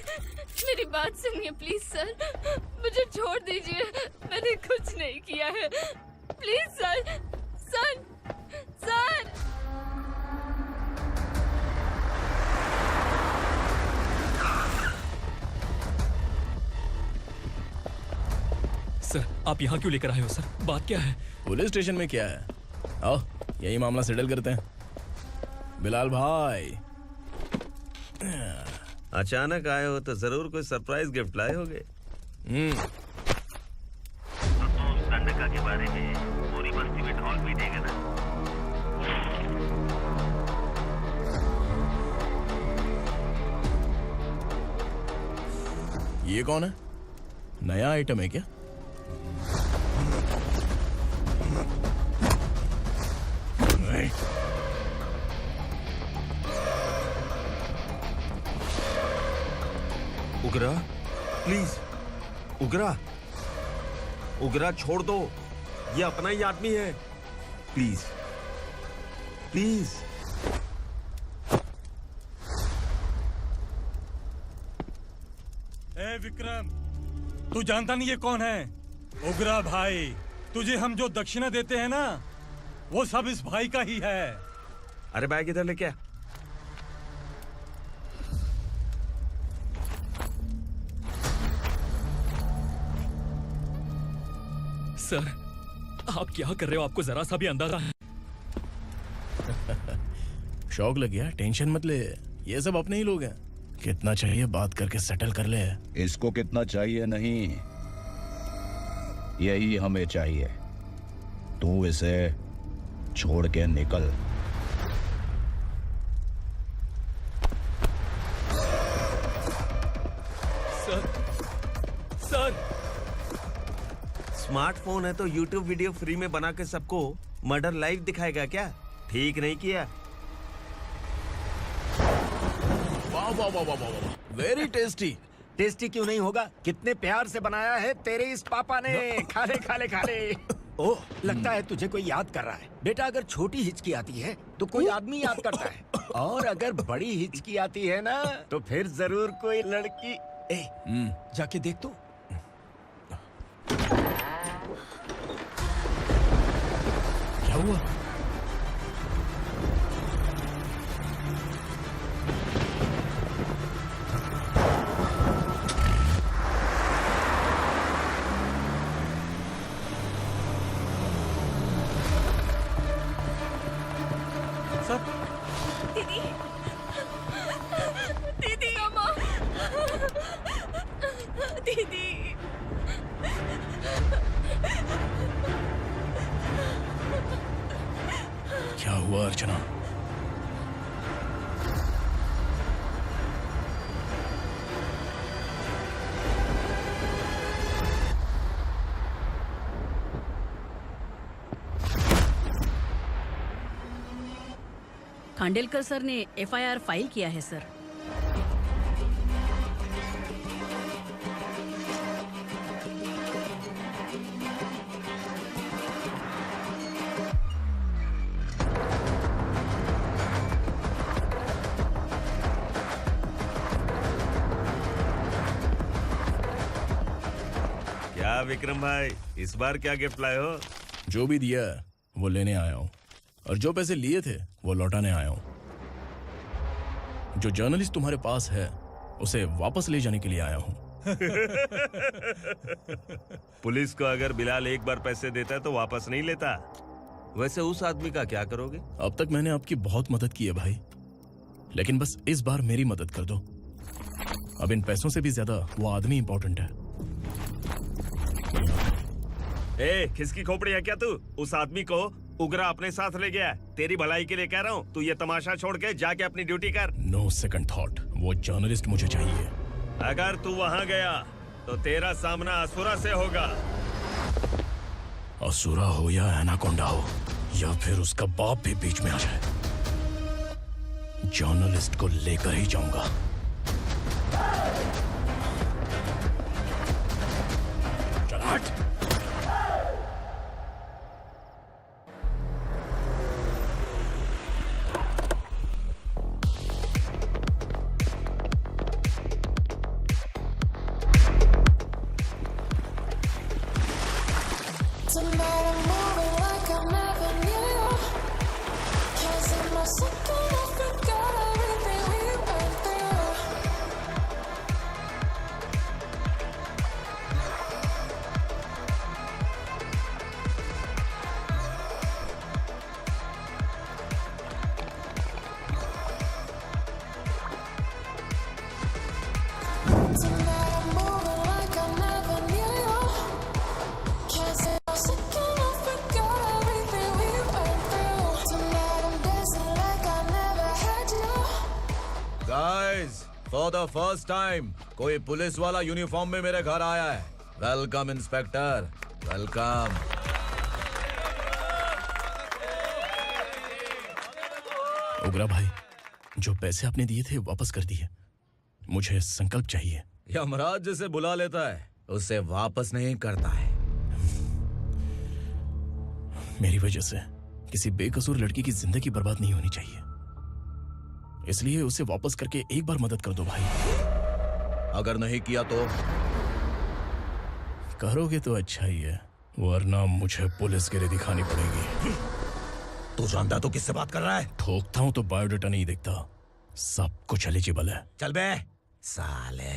मेरी बात सुनिए प्लीज सर, मुझे छोड़ दीजिए, मैंने कुछ नहीं किया है, please sir. Sir sir sir आप यहाँ क्यों लेकर आए हो सर? बात क्या है? पुलिस स्टेशन में क्या है? आओ यही मामला सेटल करते हैं। बिलाल भाई अचानक आए हो तो जरूर कोई सरप्राइज गिफ्ट लाए होगे। गंडका के बारे में पूरी बस्ती में ढोल पीटेगा ना। ये कौन है? नया आइटम है क्या? उगरा प्लीज, उगरा उगरा छोड़ दो, ये अपना ही आदमी है, प्लीज प्लीज। ए विक्रम, तू जानता नहीं ये कौन है? उगरा भाई। तुझे हम जो दक्षिणा देते हैं ना, वो सब इस भाई का ही है। अरे बैग इधर लेके आ। सर आप क्या कर रहे हो? आपको जरा सा भी अंदाजा है? शौक लग गया? टेंशन मत ले, ये सब अपने ही लोग हैं। कितना चाहिए बात करके सेटल कर ले। इसको कितना चाहिए नहीं, यही हमें चाहिए। तू इसे छोड़ के निकल। सर स्मार्टफोन है तो YouTube वीडियो फ्री में बना के सबको मर्डर लाइव दिखाएगा क्या? ठीक नहीं किया। वाह वाह वाह वाह वाह, वेरी टेस्टी। टेस्टी क्यों नहीं होगा? कितने प्यार से बनाया है तेरे इस पापा ने। खा ले खा ले खा ले। ओह, लगता है तुझे कोई याद कर रहा है। बेटा अगर छोटी हिचकी आती है तो कोई आदमी याद करता है, और अगर बड़ी हिचकी आती है ना तो फिर जरूर कोई लड़की। जाके देख तो। क्या हुआ? दीदी, दीदी, अम्मा, दीदी। क्या हुआ अर्चना? खांडेलकर सर ने एफआईआर फाइल किया है सर। क्या विक्रम भाई, इस बार क्या गिफ्ट लाए हो? जो भी दिया है वो लेने आया हूँ, और जो पैसे लिए थे वो लौटाने आया हूँ। जो जर्नलिस्ट तुम्हारे पास है उसे वापस ले जाने के लिए आया हूँ। पुलिस को अगर बिलाल एक बार पैसे देता है तो वापस नहीं लेता। वैसे उस आदमी का क्या करोगे? अब तक मैंने आपकी बहुत मदद की है भाई, लेकिन बस इस बार मेरी मदद कर दो। अब इन पैसों से भी ज्यादा वो आदमी इंपॉर्टेंट है। ए, किसकी खोपड़ी है क्या तू? उस आदमी को उगरा अपने साथ ले गया। तेरी भलाई के लिए कह रहा हूँ, तू ये तमाशा छोड़ के जाके अपनी ड्यूटी कर। नो सेकंड थॉट, वो जर्नलिस्ट मुझे चाहिए। अगर तू वहाँ गया तो तेरा सामना असुरा से होगा। असुरा हो या एनाकोंडा हो या फिर उसका बाप भी बीच में आ जाए, जर्नलिस्ट को लेकर ही जाऊंगा। चल हट। फॉर द फर्स्ट टाइम कोई पुलिस वाला यूनिफॉर्म में मेरे घर आया है। Welcome inspector, welcome. उगरा भाई, जो पैसे आपने दिए थे वापस कर दिए। मुझे संकल्प चाहिए। यमराज जिसे बुला लेता है उसे वापस नहीं करता है। मेरी वजह से किसी बेकसूर लड़की की जिंदगी बर्बाद नहीं होनी चाहिए, इसलिए उसे वापस करके एक बार मदद कर दो भाई। अगर नहीं किया तो? करोगे तो अच्छा ही है, वरना मुझे पुलिस गिरी दिखानी पड़ेगी। तू जानता तो किससे बात कर रहा है? ठोकता हूं तो बायोडाटा नहीं दिखता, सब कुछ एलिजिबल है। चल बे साले।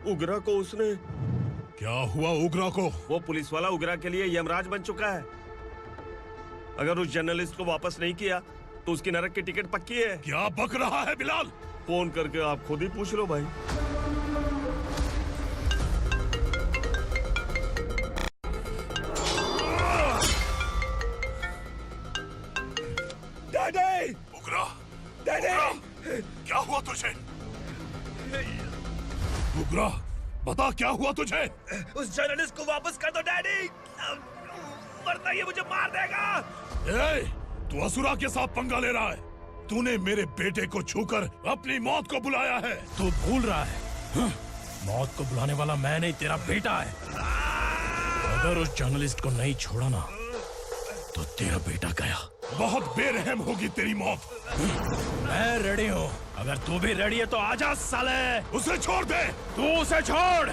उगरा को उसने। क्या हुआ उगरा को? वो पुलिस वाला उगरा के लिए यमराज बन चुका है। अगर उस जर्नलिस्ट को वापस नहीं किया तो उसकी नरक की टिकट पक्की है। क्या बक रहा है बिलाल? फोन करके आप खुद ही पूछ लो भाई। डैडी! उगरा! डैडी! क्या हुआ तुझे? उगरा, बता क्या हुआ तुझे? उस जर्नलिस्ट को वापस कर दो डैडी, वरना ये मुझे मार देगा। ए, तू असुरा के साथ पंगा ले रहा है। तूने मेरे बेटे को छूकर अपनी मौत को बुलाया है। तू भूल रहा है, मौत को बुलाने वाला मैं नहीं, तेरा बेटा है। अगर उस जर्नलिस्ट को नहीं छोड़ा ना तो तेरा बेटा गया। बहुत बेरहम होगी तेरी मौत। मैं रेडी हूँ, अगर तू भी रेडी है तो आजा साले। उसे छोड़ दे। तू उसे छोड़।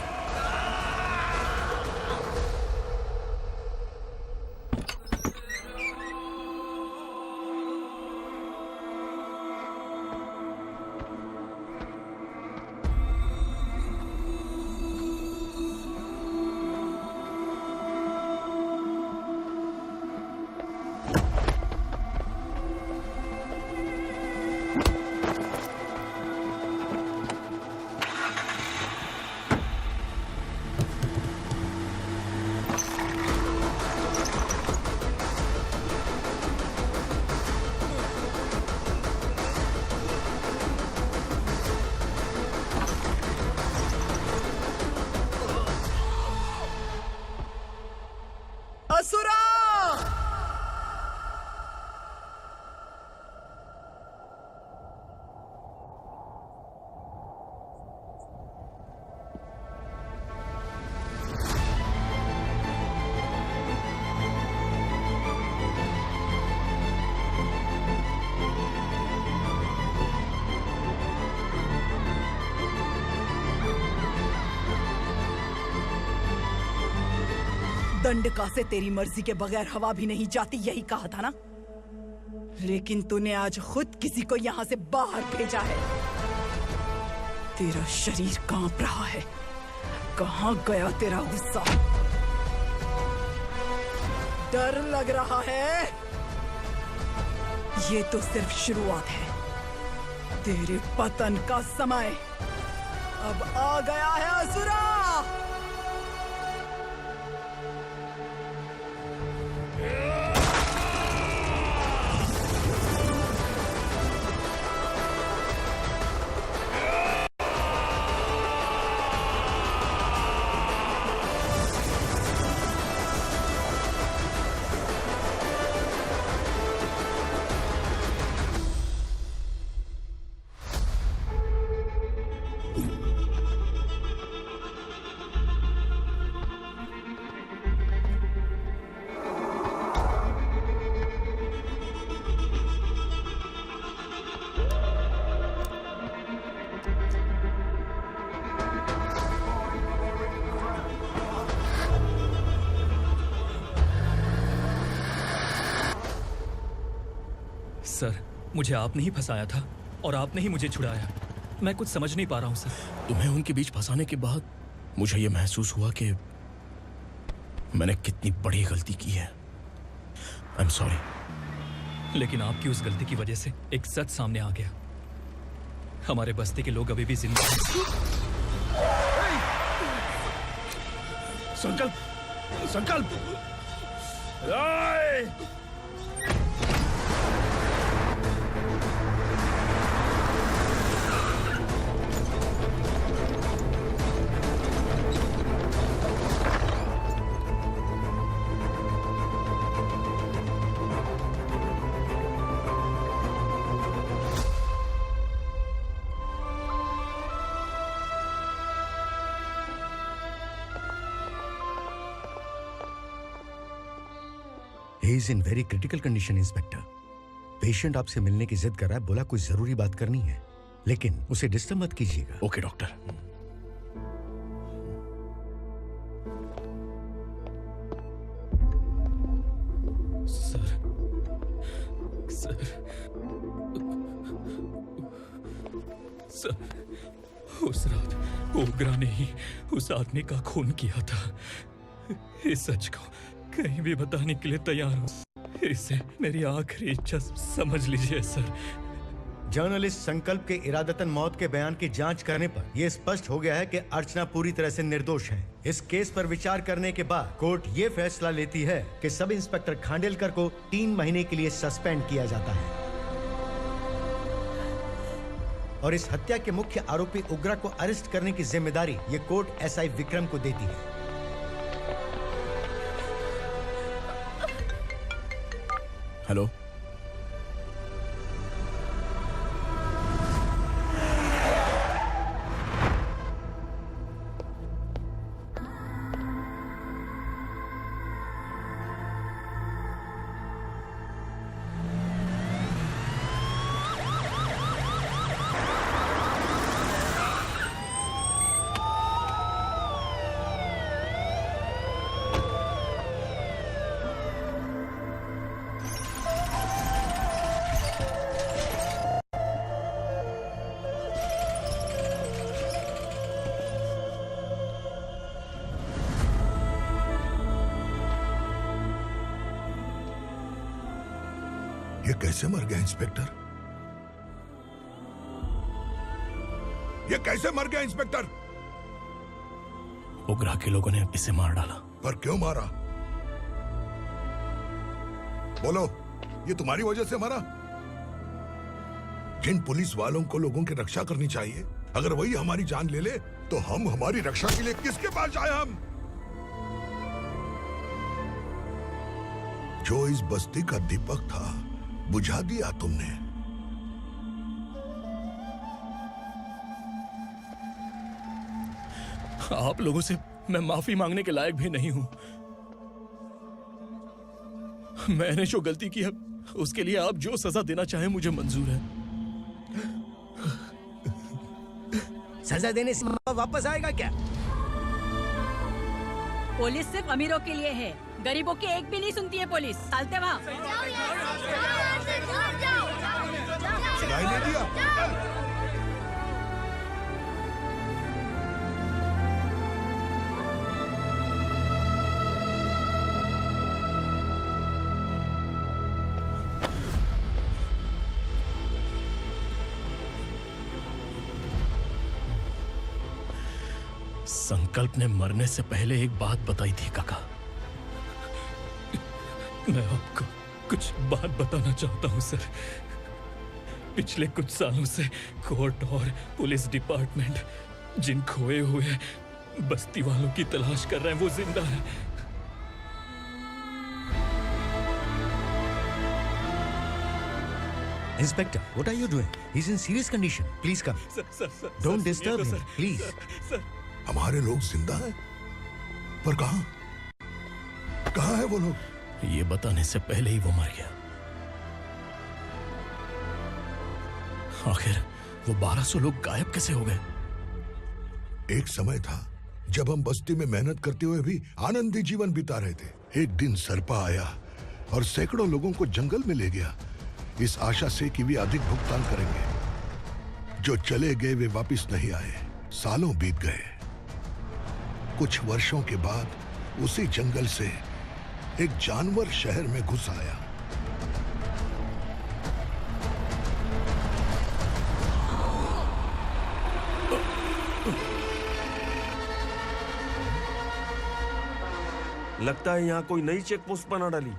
असुरा! दंडका से तेरी मर्जी के बगैर हवा भी नहीं जाती, यही कहा था ना? लेकिन तूने आज खुद किसी को यहाँ से बाहर भेजा है। तेरा शरीर कांप रहा है। कहाँ गया तेरा गुस्सा? डर लग रहा है? ये तो सिर्फ शुरुआत है। तेरे पतन का समय अब आ गया है असुरा। सर, मुझे आपने ही फंसाया था और आपने ही मुझे छुड़ाया। मैं कुछ समझ नहीं पा रहा हूँ सर। तुम्हें उनके बीच फंसाने के बाद मुझे ये महसूस हुआ कि मैंने कितनी बड़ी गलती की है। I am sorry. लेकिन आपकी उस गलती की वजह से एक सच सामने आ गया। हमारे बस्ती के लोग अभी भी जिंदा हैं। संकल्प, संकल्प। He is in very critical condition, inspector. Patient आपसे मिलने की जिद कर रहा है, बोला कुछ जरूरी बात करनी है, लेकिन उसे डिस्टर्ब मत कीजिएगा। Okay doctor. Sir, sir, sir, उस रात ओगरा ने ही उस आदमी का खून किया था। इस सच को कहीं भी बताने के लिए तैयार हूँ। इसे मेरी आखिरी इच्छा समझ लीजिए सर। जर्नलिस्ट संकल्प के इरादतन मौत के बयान की जांच करने पर यह स्पष्ट हो गया है कि अर्चना पूरी तरह से निर्दोष है। इस केस पर विचार करने के बाद कोर्ट ये फैसला लेती है कि सब इंस्पेक्टर खांडेलकर को 3 महीने के लिए सस्पेंड किया जाता है और इस हत्या के मुख्य आरोपी उग्रा को अरेस्ट करने की जिम्मेदारी ये कोर्ट एसआई विक्रम को देती है। हेलो, ये कैसे मर गया इंस्पेक्टर? ये कैसे मर गया इंस्पेक्टर? उग्रा के लोगों ने इसे मार डाला। पर क्यों मारा? बोलो, ये तुम्हारी वजह से मरा? जिन पुलिस वालों को लोगों की रक्षा करनी चाहिए, अगर वही हमारी जान ले ले तो हम हमारी रक्षा के लिए किसके पास जाए? हम जो इस बस्ती का दीपक था बुझा दिया तुमने। आप लोगों से मैं माफी मांगने के लायक भी नहीं हूं। मैंने जो गलती की है उसके लिए आप जो सजा देना चाहें मुझे मंजूर है। सजा देने से वापस आएगा क्या? पुलिस सिर्फ अमीरों के लिए है, गरीबों की एक भी नहीं सुनती है पुलिस। चलते वहाँ। सुनाई नहीं दिया? संकल्प ने मरने से पहले एक बात बताई थी काका। मैं आपको कुछ बात बताना चाहता हूं सर। पिछले कुछ सालों से कोर्ट और पुलिस डिपार्टमेंट जिन खोए हुए बस्ती वालों की तलाश कर रहे हैं वो जिंदा है। Inspector, what are you doing? He's in serious condition. Please come. Don't disturb him, please. हमारे लोग जिंदा हैं? पर कहां? कहां है वो लोग? ये बताने से पहले ही वो मर गया। आखिर वो 1200 लोग गायब कैसे हो गए? एक समय था जब हम बस्ती में मेहनत करते हुए भी आनंदी जीवन बिता रहे थे। एक दिन सरपा आया और सैकड़ों लोगों को जंगल में ले गया, इस आशा से कि वे अधिक भुगतान करेंगे। जो चले गए वे वापस नहीं आए। सालों बीत गए। कुछ वर्षों के बाद उसी जंगल से एक जानवर शहर में घुस आया। लगता है यहाँ कोई नई चेक पोस्ट बना डाली।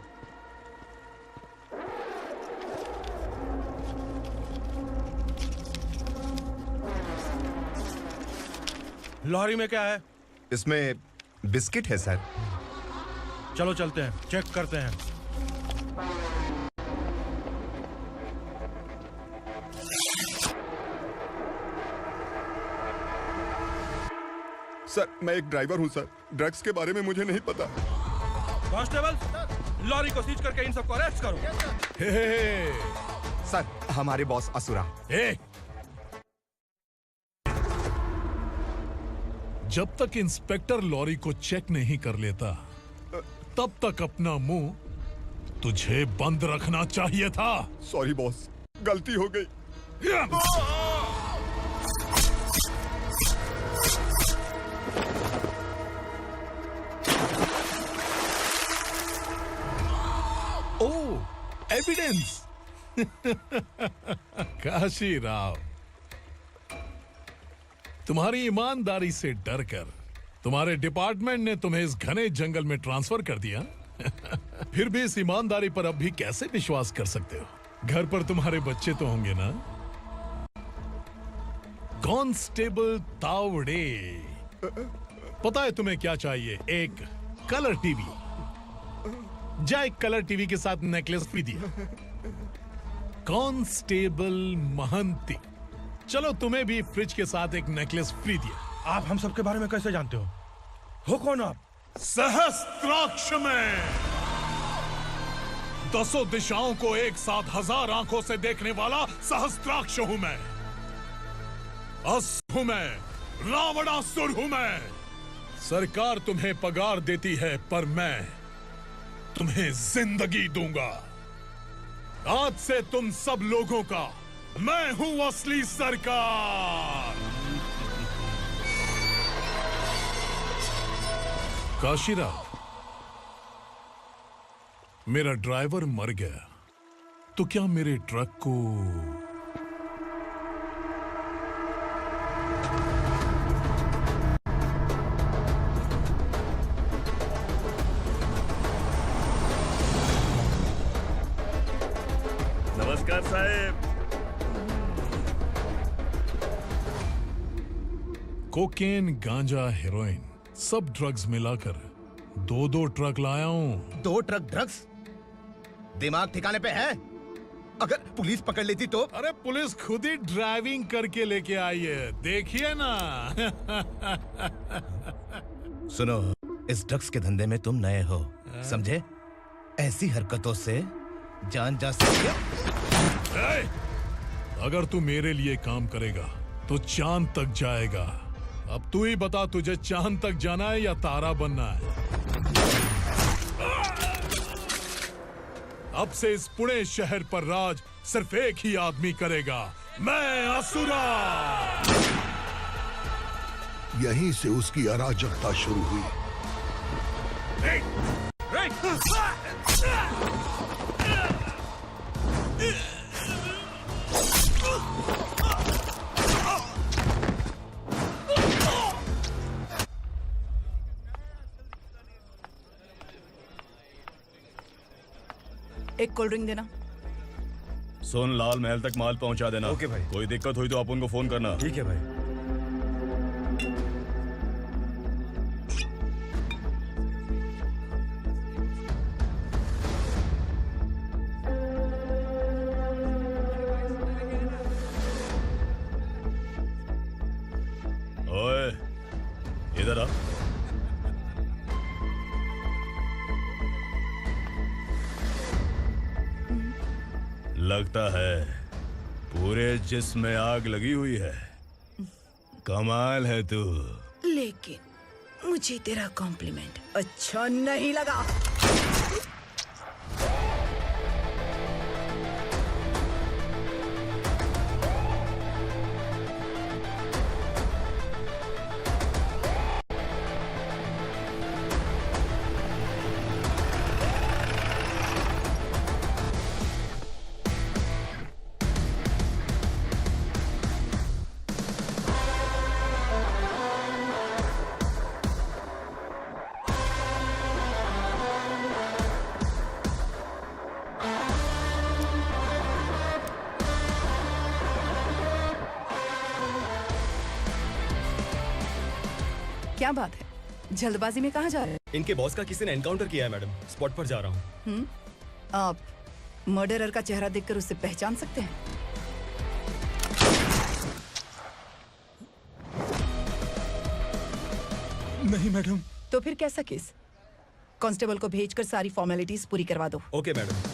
लॉरी में क्या है? इसमें बिस्किट है सर। चलो चलते हैं, चेक करते हैं। सर, मैं एक ड्राइवर हूं सर। ड्रग्स के बारे में मुझे नहीं पता। कांस्टेबल, लॉरी को सीज करके इन सबको अरेस्ट करो। सर, हमारे बॉस असुरा। जब तक इंस्पेक्टर लॉरी को चेक नहीं कर लेता तब तक अपना मुंह तुझे बंद रखना चाहिए था। सॉरी बॉस, गलती हो गई। एविडेंस। काशी राव, तुम्हारी ईमानदारी से डरकर तुम्हारे डिपार्टमेंट ने तुम्हें इस घने जंगल में ट्रांसफर कर दिया। फिर भी इस ईमानदारी पर अब भी कैसे विश्वास कर सकते हो? घर पर तुम्हारे बच्चे तो होंगे ना? कांस्टेबल तावड़े, पता है तुम्हें क्या चाहिए? एक कलर टीवी। जा एक कलर टीवी के साथ नेकलेस भी दिया। कांस्टेबल महंती, चलो तुम्हें भी फ्रिज के साथ एक नेकलेस फ्री दिया। आप हम सबके बारे में कैसे जानते हो कौन आप? सहस्त्राक्ष में 10 दिशाओं को एक साथ 1000 आंखों से देखने वाला सहस्त्राक्ष हूं मैं। असुर हूं मैं, रावणासुर हूं मैं। सरकार तुम्हें पगार देती है, पर मैं तुम्हें जिंदगी दूंगा। आज से तुम सब लोगों का मैं हूं असली सरकार। काशीराव, मेरा ड्राइवर मर गया तो क्या मेरे ट्रक को नमस्कार साहब। कोकेन, गांजा, हेरोइन, सब ड्रग्स मिलाकर 2 ट्रक लाया हूं। 2 ट्रक ड्रग्स? दिमाग ठिकाने पे है? अगर पुलिस पकड़ लेती तो? अरे पुलिस खुद ही ड्राइविंग करके लेके आई है, देखिए ना। सुनो, इस ड्रग्स के धंधे में तुम नए हो, समझे? ऐसी हरकतों से जान जा सकती है। अगर तू मेरे लिए काम करेगा तो चांद तक जाएगा। अब तू ही बता, तुझे चांद तक जाना है या तारा बनना है? अब से इस पुणे शहर पर राज सिर्फ एक ही आदमी करेगा, मैं असुरा। यहीं से उसकी अराजकता शुरू हुई। एक कोल्ड ड्रिंक देना। सुन, लाल महल तक माल पहुंचा देना। ओके भाई। कोई दिक्कत हुई तो आप उनको फोन करना। ठीक है भाई। ओए, इधर आ। लगता है पूरे जिस्म में आग लगी हुई है। कमाल है तू। लेकिन मुझे तेरा कॉम्प्लीमेंट अच्छा नहीं लगा। क्या बात है, जल्दबाजी में कहाँ जा रहे हैं? इनके बॉस का किसी ने एनकाउंटर किया है मैडम, स्पॉट पर जा रहा हूँ। आप मर्डरर का चेहरा देखकर उसे पहचान सकते हैं? नहीं मैडम। तो फिर कैसा केस? कांस्टेबल को भेजकर सारी फॉर्मेलिटीज पूरी करवा दो। Okay madam.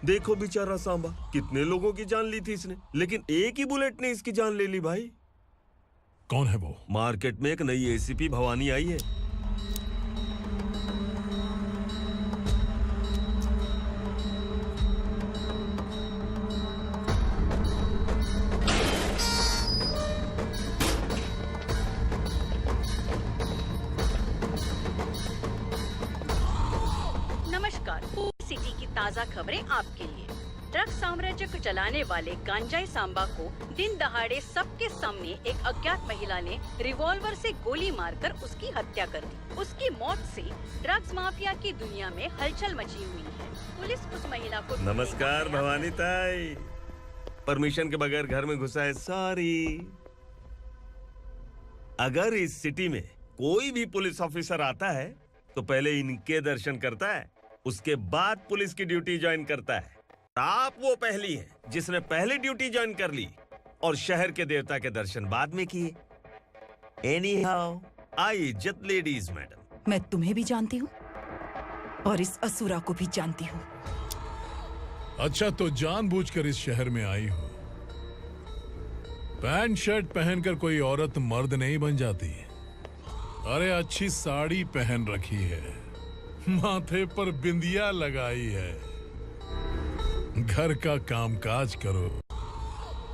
देखो बेचारा सांबा, कितने लोगों की जान ली थी इसने, लेकिन एक ही बुलेट ने इसकी जान ले ली भाई। कौन है वो? मार्केट में एक नई एसीपी भवानी आई है। ताज़ा खबरें आपके लिए। ड्रग्स साम्राज्य को चलाने वाले गांजाई सांबा को दिन दहाड़े सबके सामने एक अज्ञात महिला ने रिवॉल्वर से गोली मारकर उसकी हत्या कर दी। उसकी मौत से ड्रग्स माफिया की दुनिया में हलचल मची हुई है। पुलिस उस महिला को नमस्कार भवानी ताई। परमिशन के बगैर घर में घुसा है, सॉरी। अगर इस सिटी में कोई भी पुलिस ऑफिसर आता है तो पहले इनके दर्शन करता है, उसके बाद पुलिस की ड्यूटी ज्वाइन करता है। आप वो पहली हैं जिसने पहले ड्यूटी ज्वाइन कर ली और शहर के देवता के दर्शन बाद में किए। एनीहाउ, आई इज्जत लेडीज मैडम। मैं तुम्हें भी जानती हूँ और इस असुरा को भी जानती हूँ। अच्छा, तो जानबूझकर इस शहर में आई हो। पैंट शर्ट पहनकर कोई औरत मर्द नहीं बन जाती। अरे अच्छी साड़ी पहन रखी है, माथे पर बिंदिया लगाई है, घर का कामकाज करो,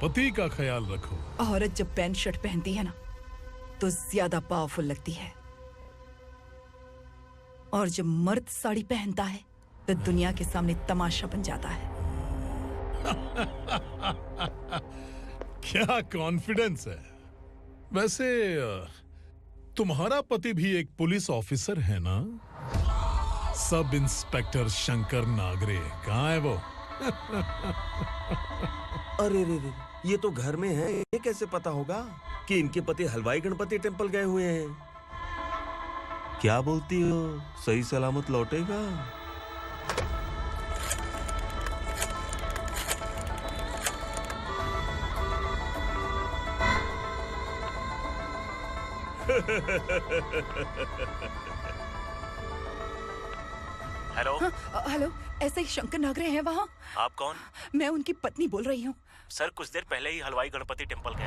पति का ख्याल रखो। औरत जब पैंट शर्ट पहनती है ना तो ज्यादा पावरफुल लगती है, और जब मर्द साड़ी पहनता है तो दुनिया के सामने तमाशा बन जाता है। क्या कॉन्फिडेंस है। वैसे तुम्हारा पति भी एक पुलिस ऑफिसर है ना? सब इंस्पेक्टर शंकर नागरे, कहाँ है वो? अरे रे रे, ये तो घर में है, ये कैसे पता होगा कि इनके पति हलवाई गणपति टेम्पल गए हुए हैं? क्या बोलती हो, सही सलामत लौटेगा? हेलो। हेलो, ऐसे ही शंकर नागरे हैं वहाँ? आप कौन? मैं उनकी पत्नी बोल रही हूँ। सर कुछ देर पहले ही हलवाई गणपति टेम्पल गए।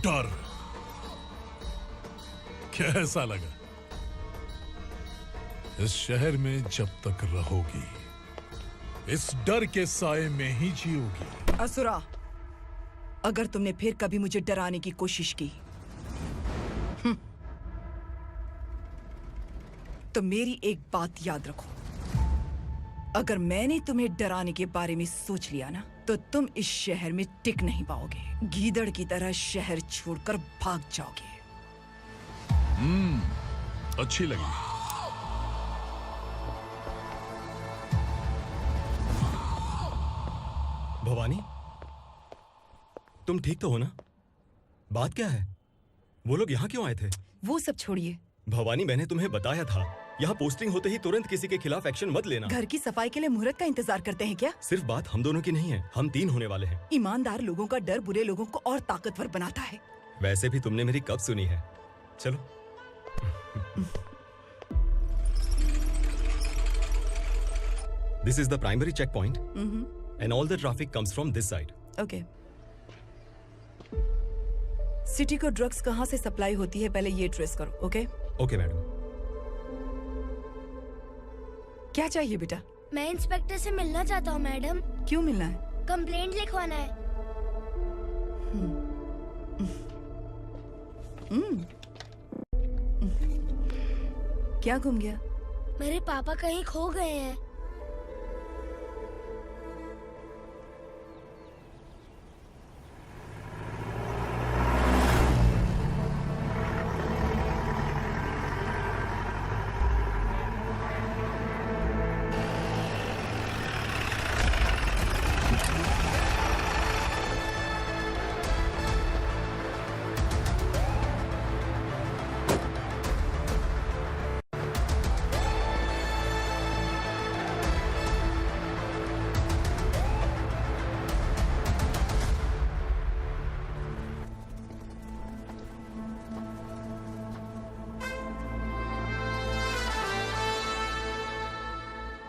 डर कैसा लगा? इस शहर में जब तक रहोगी इस डर के साए में ही जियोगी। असुरा, अगर तुमने फिर कभी मुझे डराने की कोशिश की तो मेरी एक बात याद रखो, अगर मैंने तुम्हें डराने के बारे में सोच लिया ना तो तुम इस शहर में टिक नहीं पाओगे। गीदड़ की तरह शहर छोड़कर भाग जाओगे। अच्छी लगी। भवानी, तुम ठीक तो हो ना? बात क्या है? वो लोग यहाँ क्यों आए थे? वो सब छोड़िए। भवानी, मैंने तुम्हें बताया था, यहाँ पोस्टिंग होते ही तुरंत किसी के खिलाफ एक्शन मत लेना। घर की सफाई के लिए मुहूर्त का इंतजार करते हैं क्या? सिर्फ बात हम दोनों की नहीं है, हम 3 होने वाले हैं। ईमानदार लोगों का डर बुरे लोगों को और ताकतवर बनाता है। वैसे भी तुमने मेरी कब सुनी है? चलो। This is the primary checkpoint, and all the traffic comes from this side. Okay. City को ड्रग्स कहाँ से सप्लाई होती है पहले ये ट्रेस करो, ओके? Okay madam. क्या चाहिए बेटा? मैं इंस्पेक्टर से मिलना चाहता हूँ मैडम। क्यों मिलना है? कंप्लेंट लिखवाना है। क्या घूम गया? मेरे पापा कहीं खो गए हैं।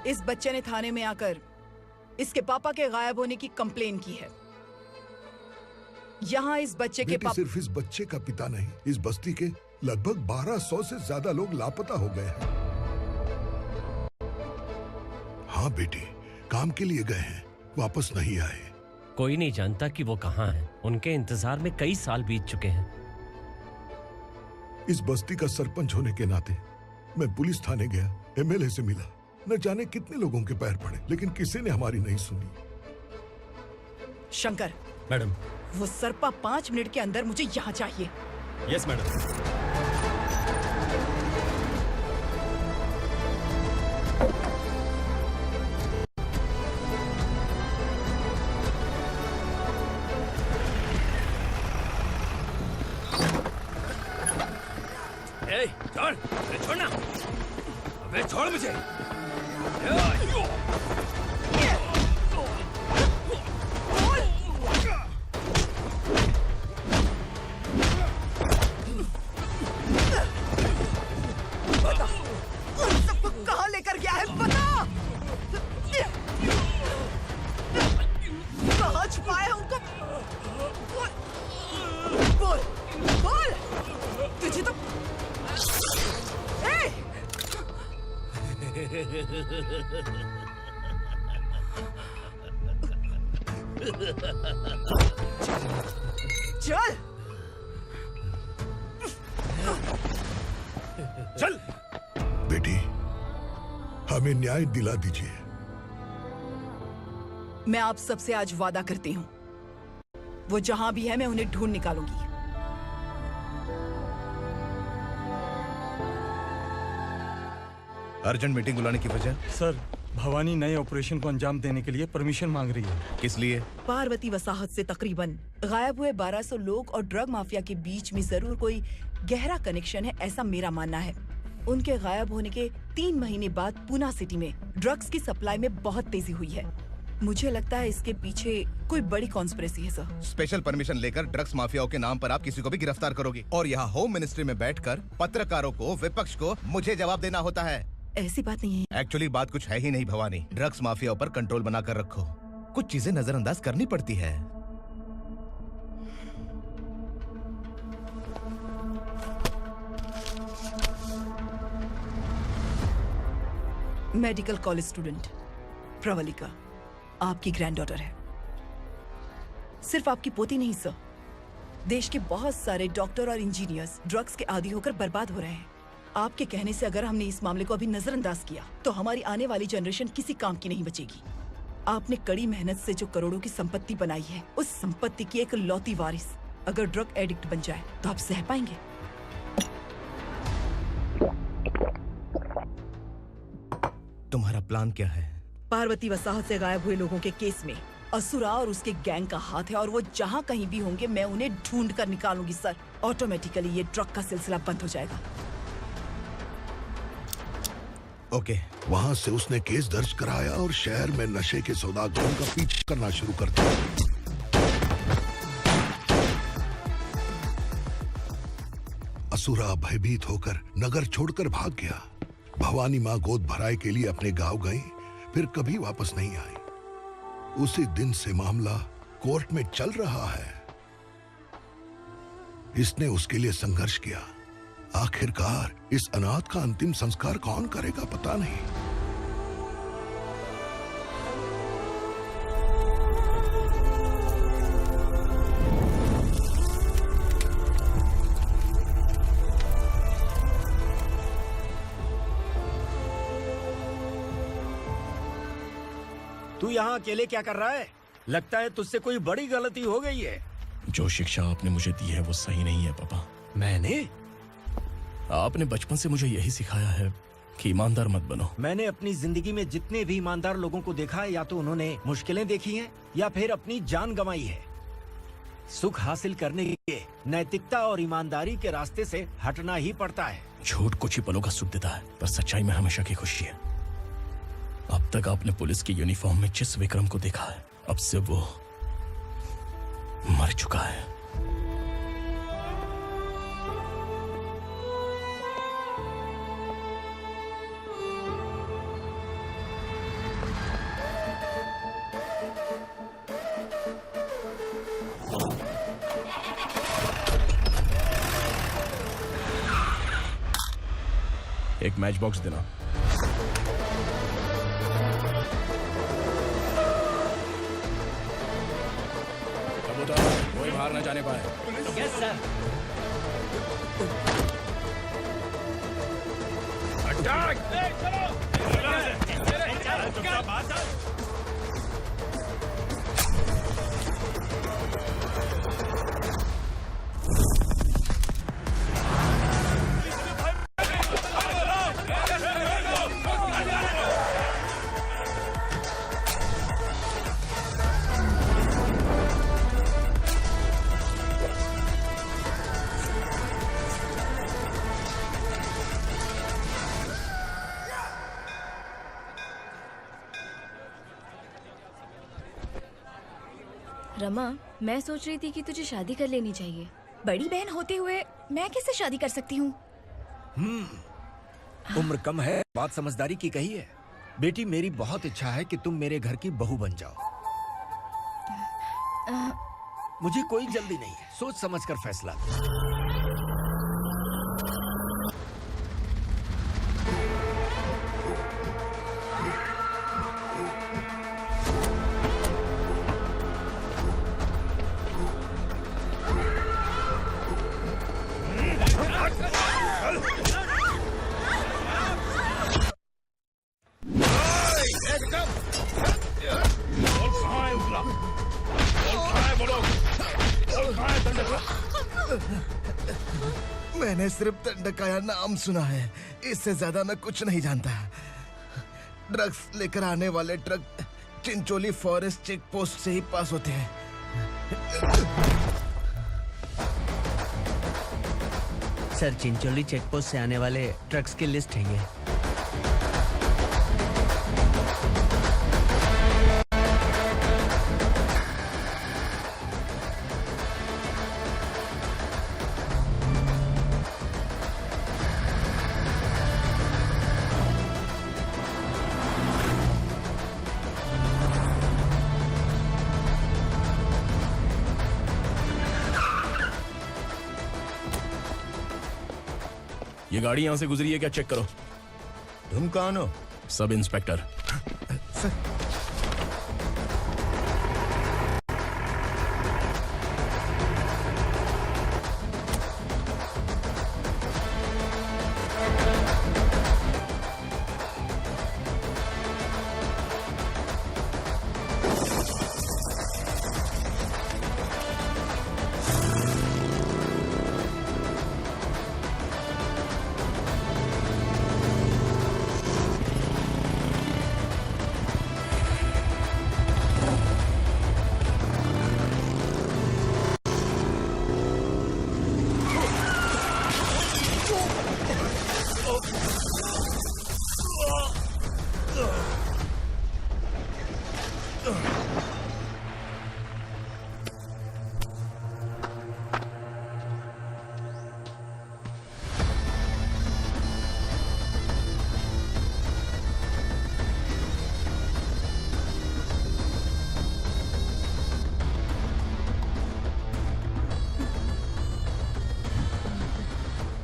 इस बच्चे ने थाने में आकर इसके पापा के गायब होने की कंप्लेन की है। यहाँ इस बच्चे के पापा सिर्फ इस बच्चे का पिता नहीं, इस बस्ती के लगभग 1200 से ज्यादा लोग लापता हो गए हैं। हाँ बेटी, काम के लिए गए हैं, वापस नहीं आए। कोई नहीं जानता कि वो कहाँ हैं। उनके इंतजार में कई साल बीत चुके हैं। इस बस्ती का सरपंच होने के नाते मैं पुलिस थाने गया, एमएलए से मिला, न जाने कितने लोगों के पैर पड़े, लेकिन किसी ने हमारी नहीं सुनी। शंकर। मैडम। वो सरपा 5 मिनट के अंदर मुझे यहाँ चाहिए। Yes madam. छोड़, अबे छोड़ना, अबे छोड़ मुझे। बता, उन सबको कहाँ लेकर गया है बता। कहाँ छुपाया उनको? बोल, बोल। तुझे तो चल चल। बेटी, हमें न्याय दिला दीजिए। मैं आप सबसे आज वादा करती हूँ, वो जहां भी है मैं उन्हें ढूंढ निकालूंगी। अर्जेंट मीटिंग बुलाने की वजह? सर, भवानी नए ऑपरेशन को अंजाम देने के लिए परमिशन मांग रही है। किस लिए? पार्वती वसाहत से तकरीबन गायब हुए 1200 लोग और ड्रग माफिया के बीच में जरूर कोई गहरा कनेक्शन है, ऐसा मेरा मानना है। उनके गायब होने के 3 महीने बाद पूना सिटी में ड्रग्स की सप्लाई में बहुत तेजी हुई है। मुझे लगता है इसके पीछे कोई बड़ी कॉन्स्पिरेसी है सर। स्पेशल परमिशन लेकर ड्रग्स माफियाओं के नाम पर आप किसी को भी गिरफ्तार करोगे और यहाँ होम मिनिस्ट्री में बैठकर पत्रकारों को, विपक्ष को मुझे जवाब देना होता है। ऐसी बात नहीं है। एक्चुअली बात कुछ है ही नहीं भवानी। ड्रग्स माफियाओं पर कंट्रोल बनाकर रखो। कुछ चीजें नजरअंदाज करनी पड़ती है। मेडिकल कॉलेज स्टूडेंट प्रवलिका आपकी ग्रैंडडॉटर है। सिर्फ आपकी पोती नहीं सर, देश के बहुत सारे डॉक्टर और इंजीनियर्स ड्रग्स के आदी होकर बर्बाद हो रहे हैं। आपके कहने से अगर हमने इस मामले को अभी नजरअंदाज किया तो हमारी आने वाली जनरेशन किसी काम की नहीं बचेगी। आपने कड़ी मेहनत से जो करोड़ों की संपत्ति बनाई है, उस संपत्ति की एक लौती वारिस अगर ड्रग एडिक्ट बन जाए तो आप सह पाएंगे? तुम्हारा प्लान क्या है? पार्वती वसाहत से गायब हुए लोगों के केस में असुरा और उसके गैंग का हाथ है और वो जहाँ कहीं भी होंगे मैं उन्हें ढूंढ कर निकालूंगी सर। ऑटोमेटिकली ये ड्रग का सिलसिला बंद हो जाएगा। ओके। वहाँ से उसने केस दर्ज कराया और शहर में नशे के सौदागरों का पीछा करना शुरू कर दिया। असुरा भयभीत होकर नगर छोड़कर भाग गया। भवानी माँ गोद भराई के लिए अपने गांव गई, फिर कभी वापस नहीं आई। उसी दिन से मामला कोर्ट में चल रहा है। इसने उसके लिए संघर्ष किया। आखिरकार इस अनाथ का अंतिम संस्कार कौन करेगा पता नहीं। तू यहाँ अकेले क्या कर रहा है? लगता है तुझसे कोई बड़ी गलती हो गई है। जो शिक्षा आपने मुझे दी है वो सही नहीं है पापा। मैंने? आपने बचपन से मुझे यही सिखाया है कि ईमानदार मत बनो। मैंने अपनी जिंदगी में जितने भी ईमानदार लोगों को देखा है, या तो उन्होंने मुश्किलें देखी हैं या फिर अपनी जान गंवाई है। सुख हासिल करने के लिए नैतिकता और ईमानदारी के रास्ते से हटना ही पड़ता है। झूठ कुछ ही पलों का सुख देता है, पर सच्चाई में हमेशा की खुशी है। अब तक आपने पुलिस की यूनिफॉर्म में जिस विक्रम को देखा है, अब से वो मर चुका है। एक मैच बॉक्स देना। कोई बाहर न जाने पाए। Yes sir. रमा, मैं सोच रही थी कि तुझे शादी कर लेनी चाहिए। बड़ी बहन होते हुए मैं कैसे शादी कर सकती हूँ? उम्र कम है, बात समझदारी की कही है। बेटी, मेरी बहुत इच्छा है कि तुम मेरे घर की बहू बन जाओ। मुझे कोई जल्दी नहीं है, सोच समझकर फैसला लो। मैंने सिर्फ दंडकाया नाम सुना है, इससे ज्यादा मैं कुछ नहीं जानता। ड्रग्स लेकर आने वाले truck Chincholi forest check post से ही पास होते हैं। सर, चिंचोली चेक पोस्ट से आने वाले ट्रक्स की लिस्ट है ये। ये गाड़ी यहां से गुजरी है क्या, चेक करो। तुम कौन हो? Sub inspector.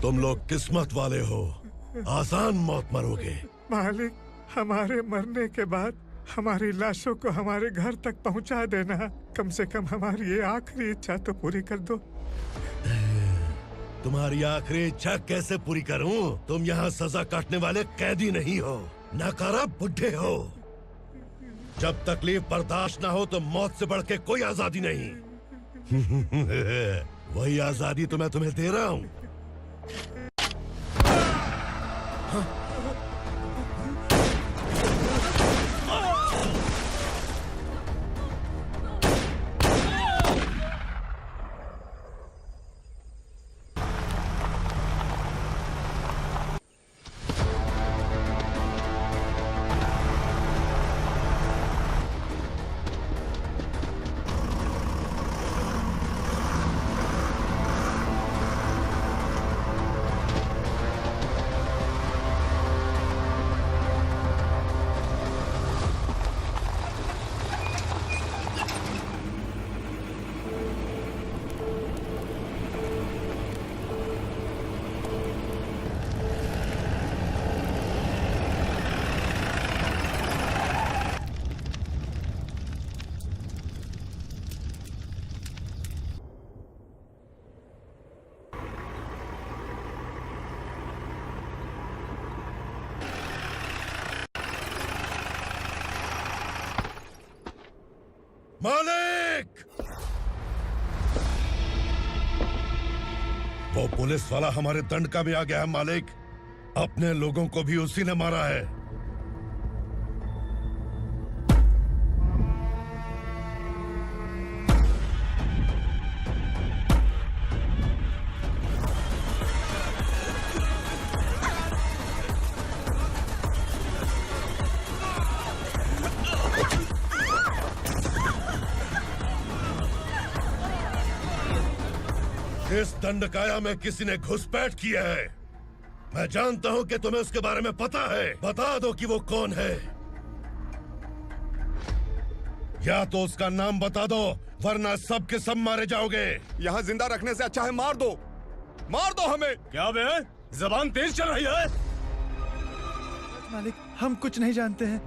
तुम लोग किस्मत वाले हो, आसान मौत मरोगे। मालिक, हमारे मरने के बाद हमारी लाशों को हमारे घर तक पहुंचा देना। कम से कम हमारी ये आखिरी इच्छा तो पूरी कर दो। तुम्हारी आखिरी इच्छा कैसे पूरी करूं? तुम यहाँ सजा काटने वाले कैदी नहीं हो, नकारा बुढ़े हो। जब तकलीफ बर्दाश्त ना हो तो मौत से बढ़ के कोई आजादी नहीं। वही आजादी तो मैं तुम्हें दे रहा हूँ। पुलिस वाला हमारे दंडका में आ गया है मालिक। अपने लोगों को भी उसी ने मारा है। इस दंडकाया में किसी ने घुसपैठ किया है। मैं जानता हूं कि तुम्हें उसके बारे में पता है। बता दो कि वो कौन है, या तो उसका नाम बता दो, वरना सब के सब मारे जाओगे। यहाँ जिंदा रखने से अच्छा है मार दो हमें। क्या बे, जबान तेज चल रही है? मालिक, हम कुछ नहीं जानते हैं।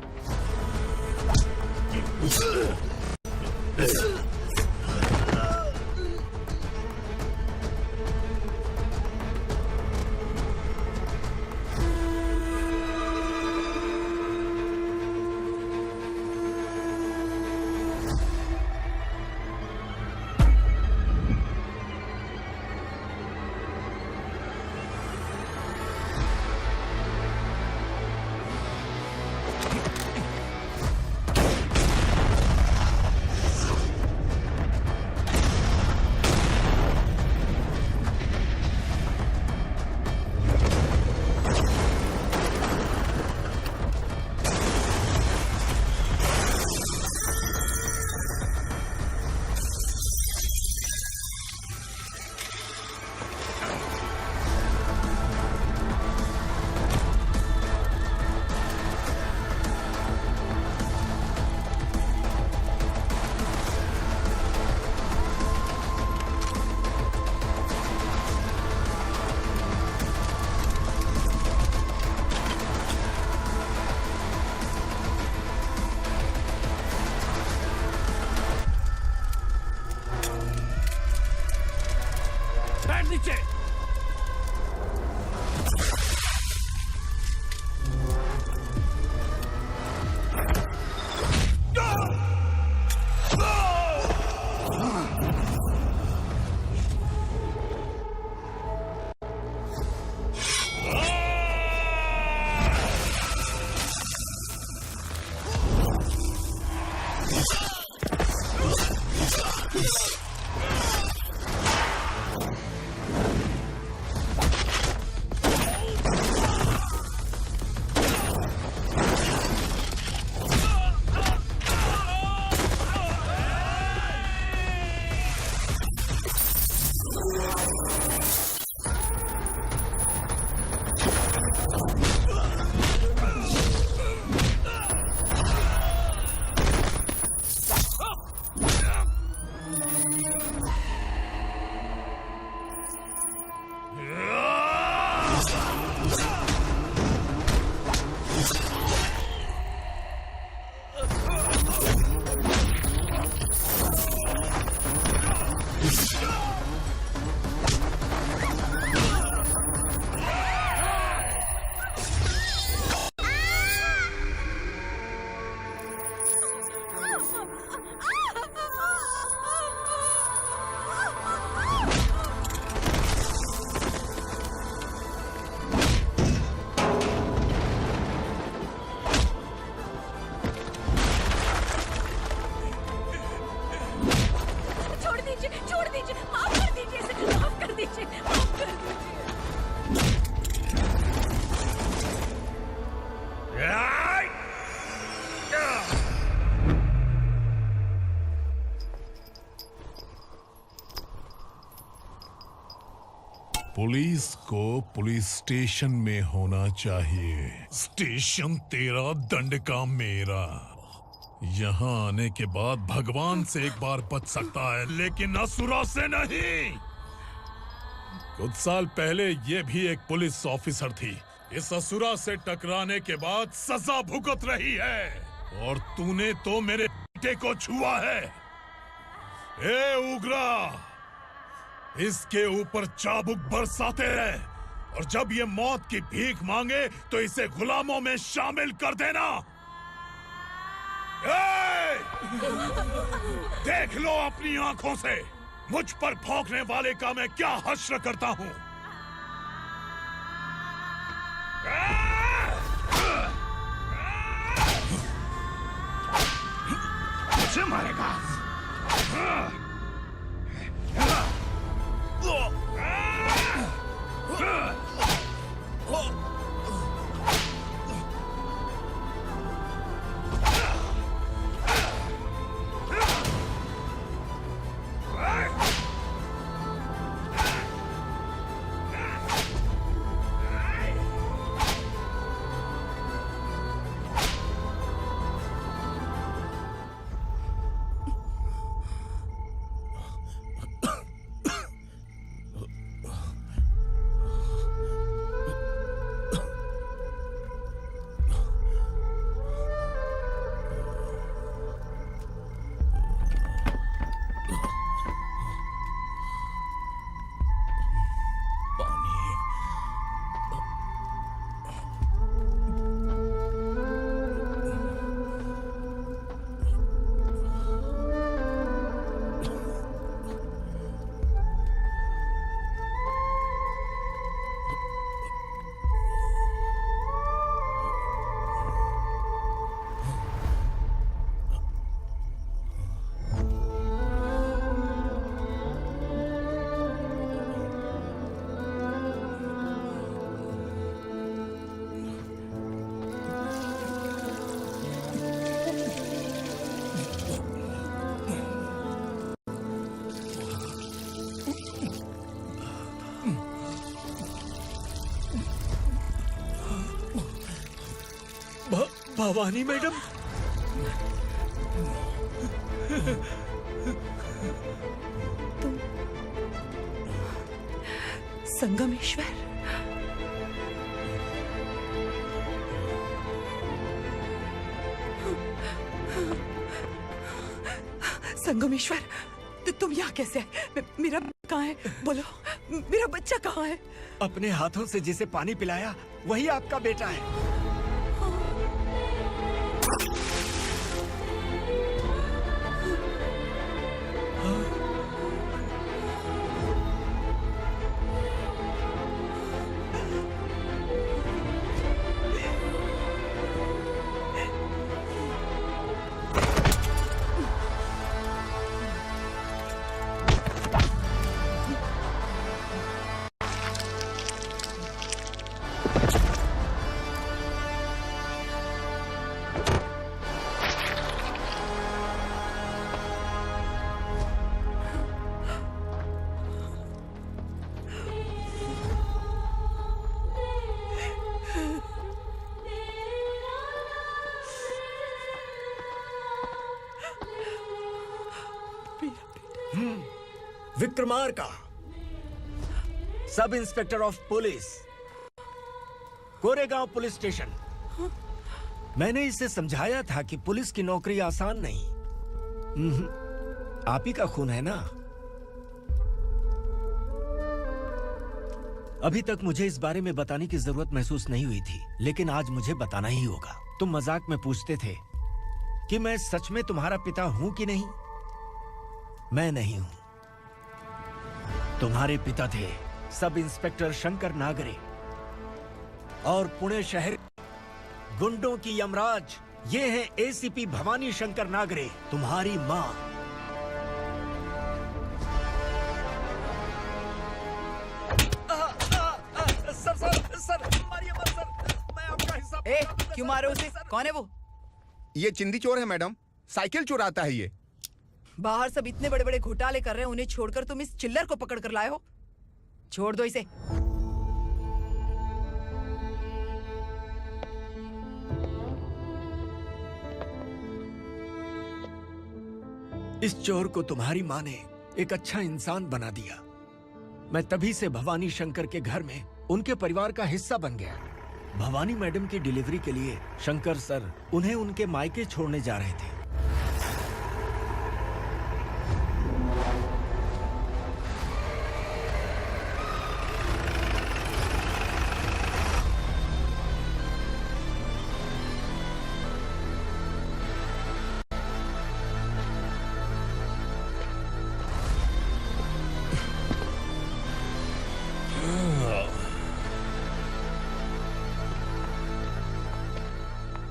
पुलिस को पुलिस स्टेशन में होना चाहिए। स्टेशन तेरा, दंडका मेरा। यहाँ आने के बाद भगवान से एक बार बच सकता है, लेकिन असुरा से नहीं। कुछ साल पहले ये भी एक पुलिस ऑफिसर थी। इस असुरा से टकराने के बाद सजा भुगत रही है, और तूने तो मेरे बेटे को छुआ है। ए उग्रा, इसके ऊपर चाबुक बरसाते रहे, और जब ये मौत की भीख मांगे तो इसे गुलामों में शामिल कर देना। देख लो अपनी आंखों से मुझ पर भौंकने वाले का मैं क्या हश्र करता हूँ। से मारेगा। भवानी मैडम, तुम संगमेश्वर, संगमेश्वर, तुम यहाँ कैसे आए? मेरा कहाँ है? बोलो, मेरा बच्चा कहाँ है? अपने हाथों से जिसे पानी पिलाया वही आपका बेटा है। Vikramarka, sub inspector of police, Koregaon police station. मैंने इसे समझाया था कि पुलिस की नौकरी आसान नहीं। आप ही का खून है ना? अभी तक मुझे इस बारे में बताने की जरूरत महसूस नहीं हुई थी, लेकिन आज मुझे बताना ही होगा। तुम मजाक में पूछते थे कि मैं सच में तुम्हारा पिता हूं कि नहीं। मैं नहीं हूं। तुम्हारे पिता थे सब इंस्पेक्टर शंकर नागरे, और पुणे शहर गुंडों की यमराज ये है एसीपी भवानी शंकर नागरे, तुम्हारी मां। सर, मारिए मत सर, मैं आपका हिस्सा। क्यों मारे उसे? कौन है वो? ये चिंदी चोर है मैडम, साइकिल चुराता है ये। बाहर सब इतने बड़े बड़े घोटाले कर रहे हैं, उन्हें छोड़कर तुम इस चिल्लर को पकड़ कर लाए हो। छोड़ दो इसे। इस चोर को तुम्हारी माँ ने एक अच्छा इंसान बना दिया। मैं तभी से भवानी शंकर के घर में उनके परिवार का हिस्सा बन गया। भवानी मैडम की डिलीवरी के लिए शंकर सर उन्हें उनके मायके छोड़ने जा रहे थे।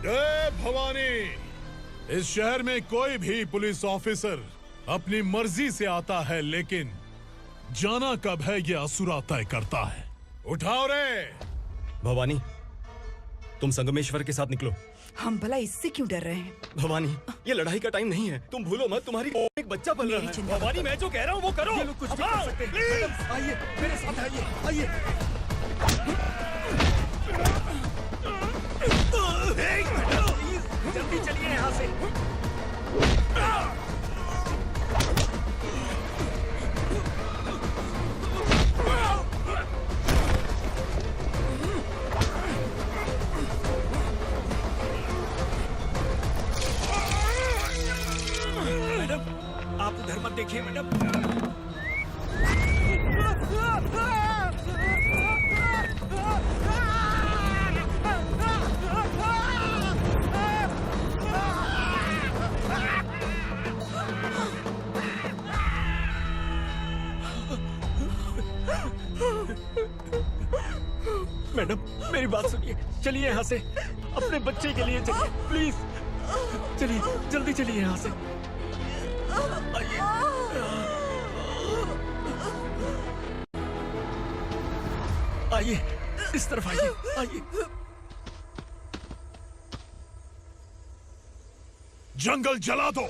जय भवानी, इस शहर में कोई भी पुलिस ऑफिसर अपनी मर्जी से आता है, लेकिन जाना कब है ये असुरा तय करता है। उठाओ रे। भवानी, तुम संगमेश्वर के साथ निकलो। हम भला इससे क्यों डर रहे हैं? भवानी, ये लड़ाई का टाइम नहीं है। तुम भूलो मत, तुम्हारी एक बच्चा पल रहा है। भवानी, मैं जो कह रहा हूँ वो करो। ये लोग कुछ भी कर सकते हैं। आइए मेरे साथ आइए। जल्दी चलिए यहाँ से। मैडम, आप उधर मत देखिए मैडम। मैडम, मेरी बात सुनिए। चलिए यहाँ से, अपने बच्चे के लिए चलिए प्लीज। चलिए, जल्दी चलिए यहाँ से। आइए। आइए, इस तरफ आइए। आइए। जंगल जला दो।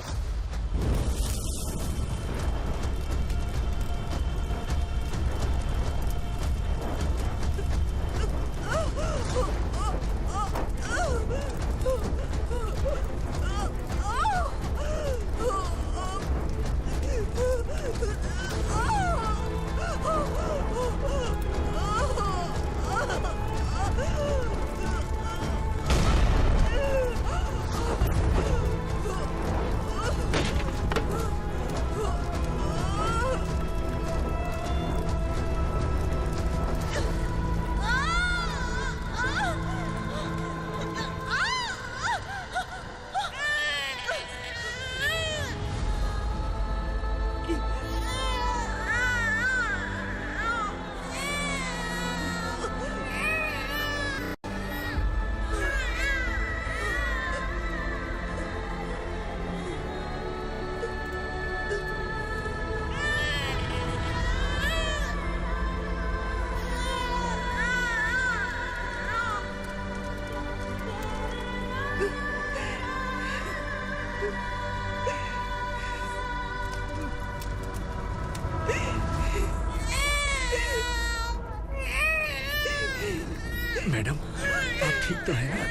मैडम, आप ठीक तो है ना?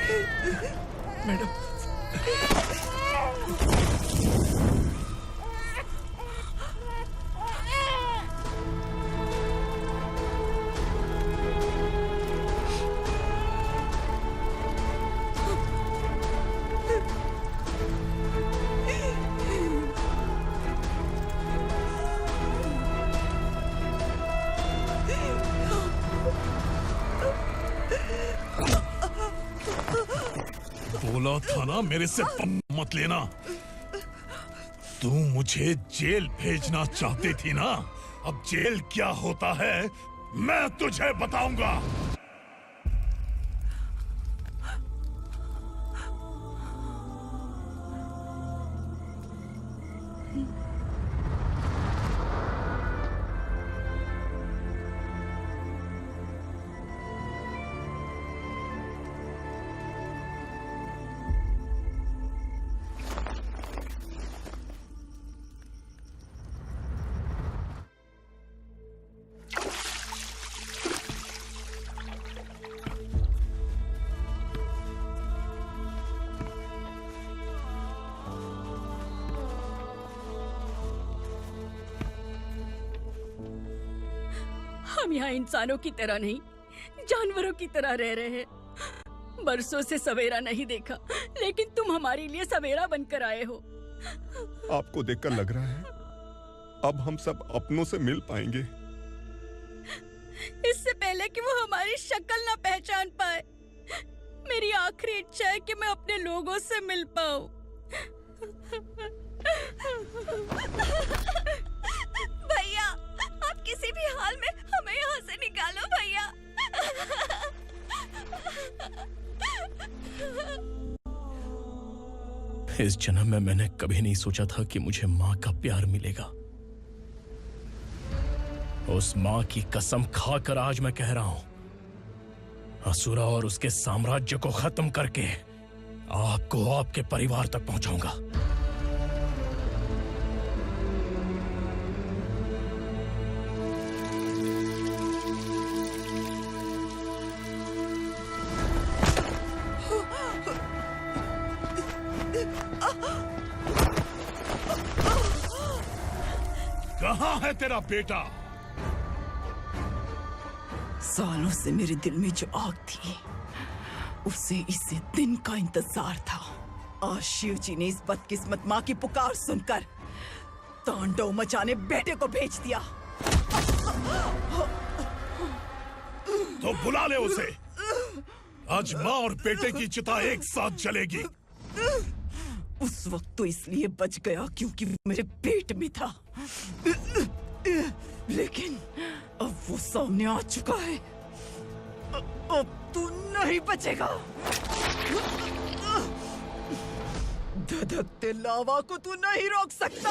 मैडम, बोला था ना मेरे से मत लेना। तू मुझे जेल भेजना चाहती थी ना? अब जेल क्या होता है मैं तुझे बताऊंगा। हम यहाँ इंसानों की तरह नहीं, जानवरों की तरह रह रहे हैं। बरसों से सवेरा नहीं देखा, लेकिन तुम हमारे लिए सवेरा बनकर आए हो। आपको देखकर लग रहा है अब हम सब अपनों से मिल पाएंगे। इससे पहले कि वो हमारी शक्ल ना पहचान पाए, मेरी आखिरी इच्छा है कि मैं अपने लोगों से मिल पाऊं। भैया, आप किसी भी हाल में हमें यहाँ से निकालो भैया। इस जन्म में मैंने कभी नहीं सोचा था कि मुझे माँ का प्यार मिलेगा। उस माँ की कसम खाकर आज मैं कह रहा हूं, असुरा और उसके साम्राज्य को खत्म करके आपको आपके परिवार तक पहुंचाऊंगा। कहाँ है तेरा बेटा? सालों से मेरे दिल में जो आग थी, उसे इसी दिन का इंतजार था। आज शिव जी ने इस बदकिस्मत माँ की पुकार सुनकर तांडव मचाने बेटे को भेज दिया। तो बुला ले उसे। आज माँ और बेटे की चिता एक साथ जलेगी। उस वक्त तो इसलिए बच गया क्योंकि वो मेरे पेट में था, लेकिन अब वो सामने आ चुका है। अब तू नहीं बचेगा। धधकते लावा को तू नहीं रोक सकता।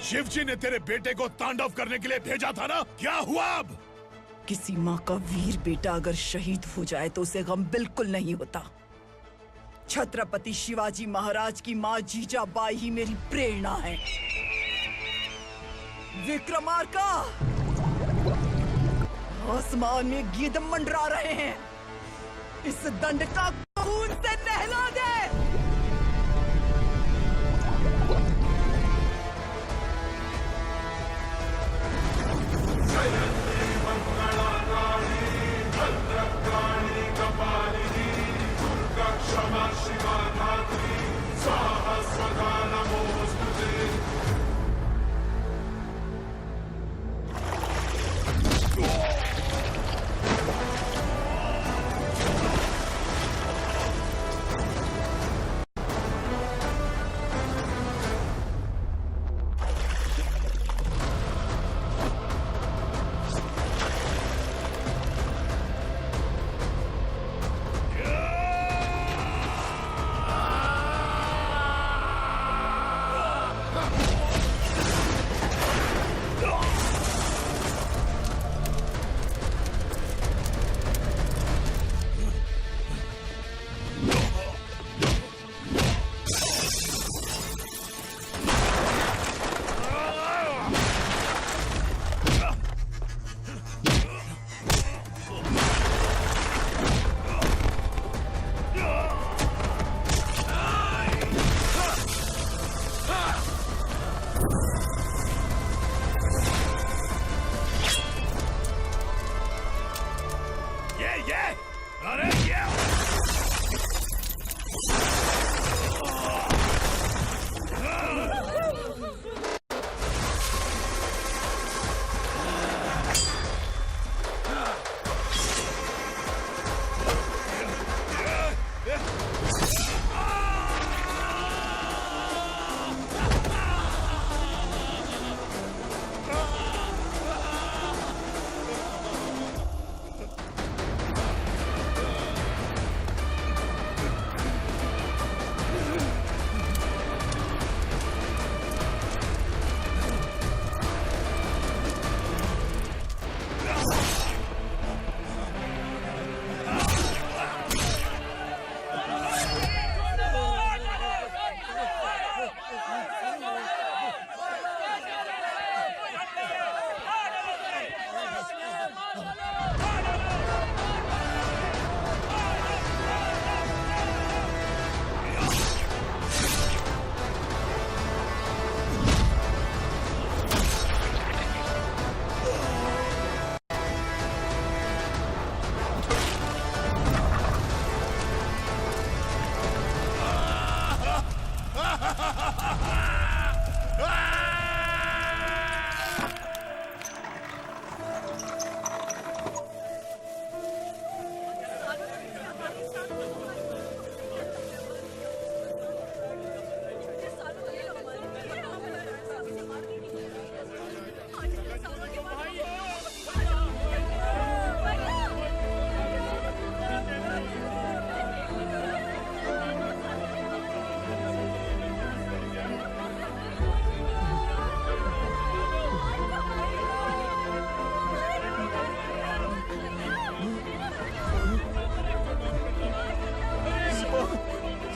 शिवजी ने तेरे बेटे को तांडव करने के लिए भेजा था ना, क्या हुआ अब? किसी माँ का वीर बेटा अगर शहीद हो जाए तो उसे गम बिल्कुल नहीं होता। छत्रपति शिवाजी महाराज की माँ जीजाबाई ही मेरी प्रेरणा है। विक्रमार्का, आसमान में गिद्ध मंडरा रहे हैं, इस दंड का खून से नहला दे।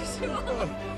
शिवा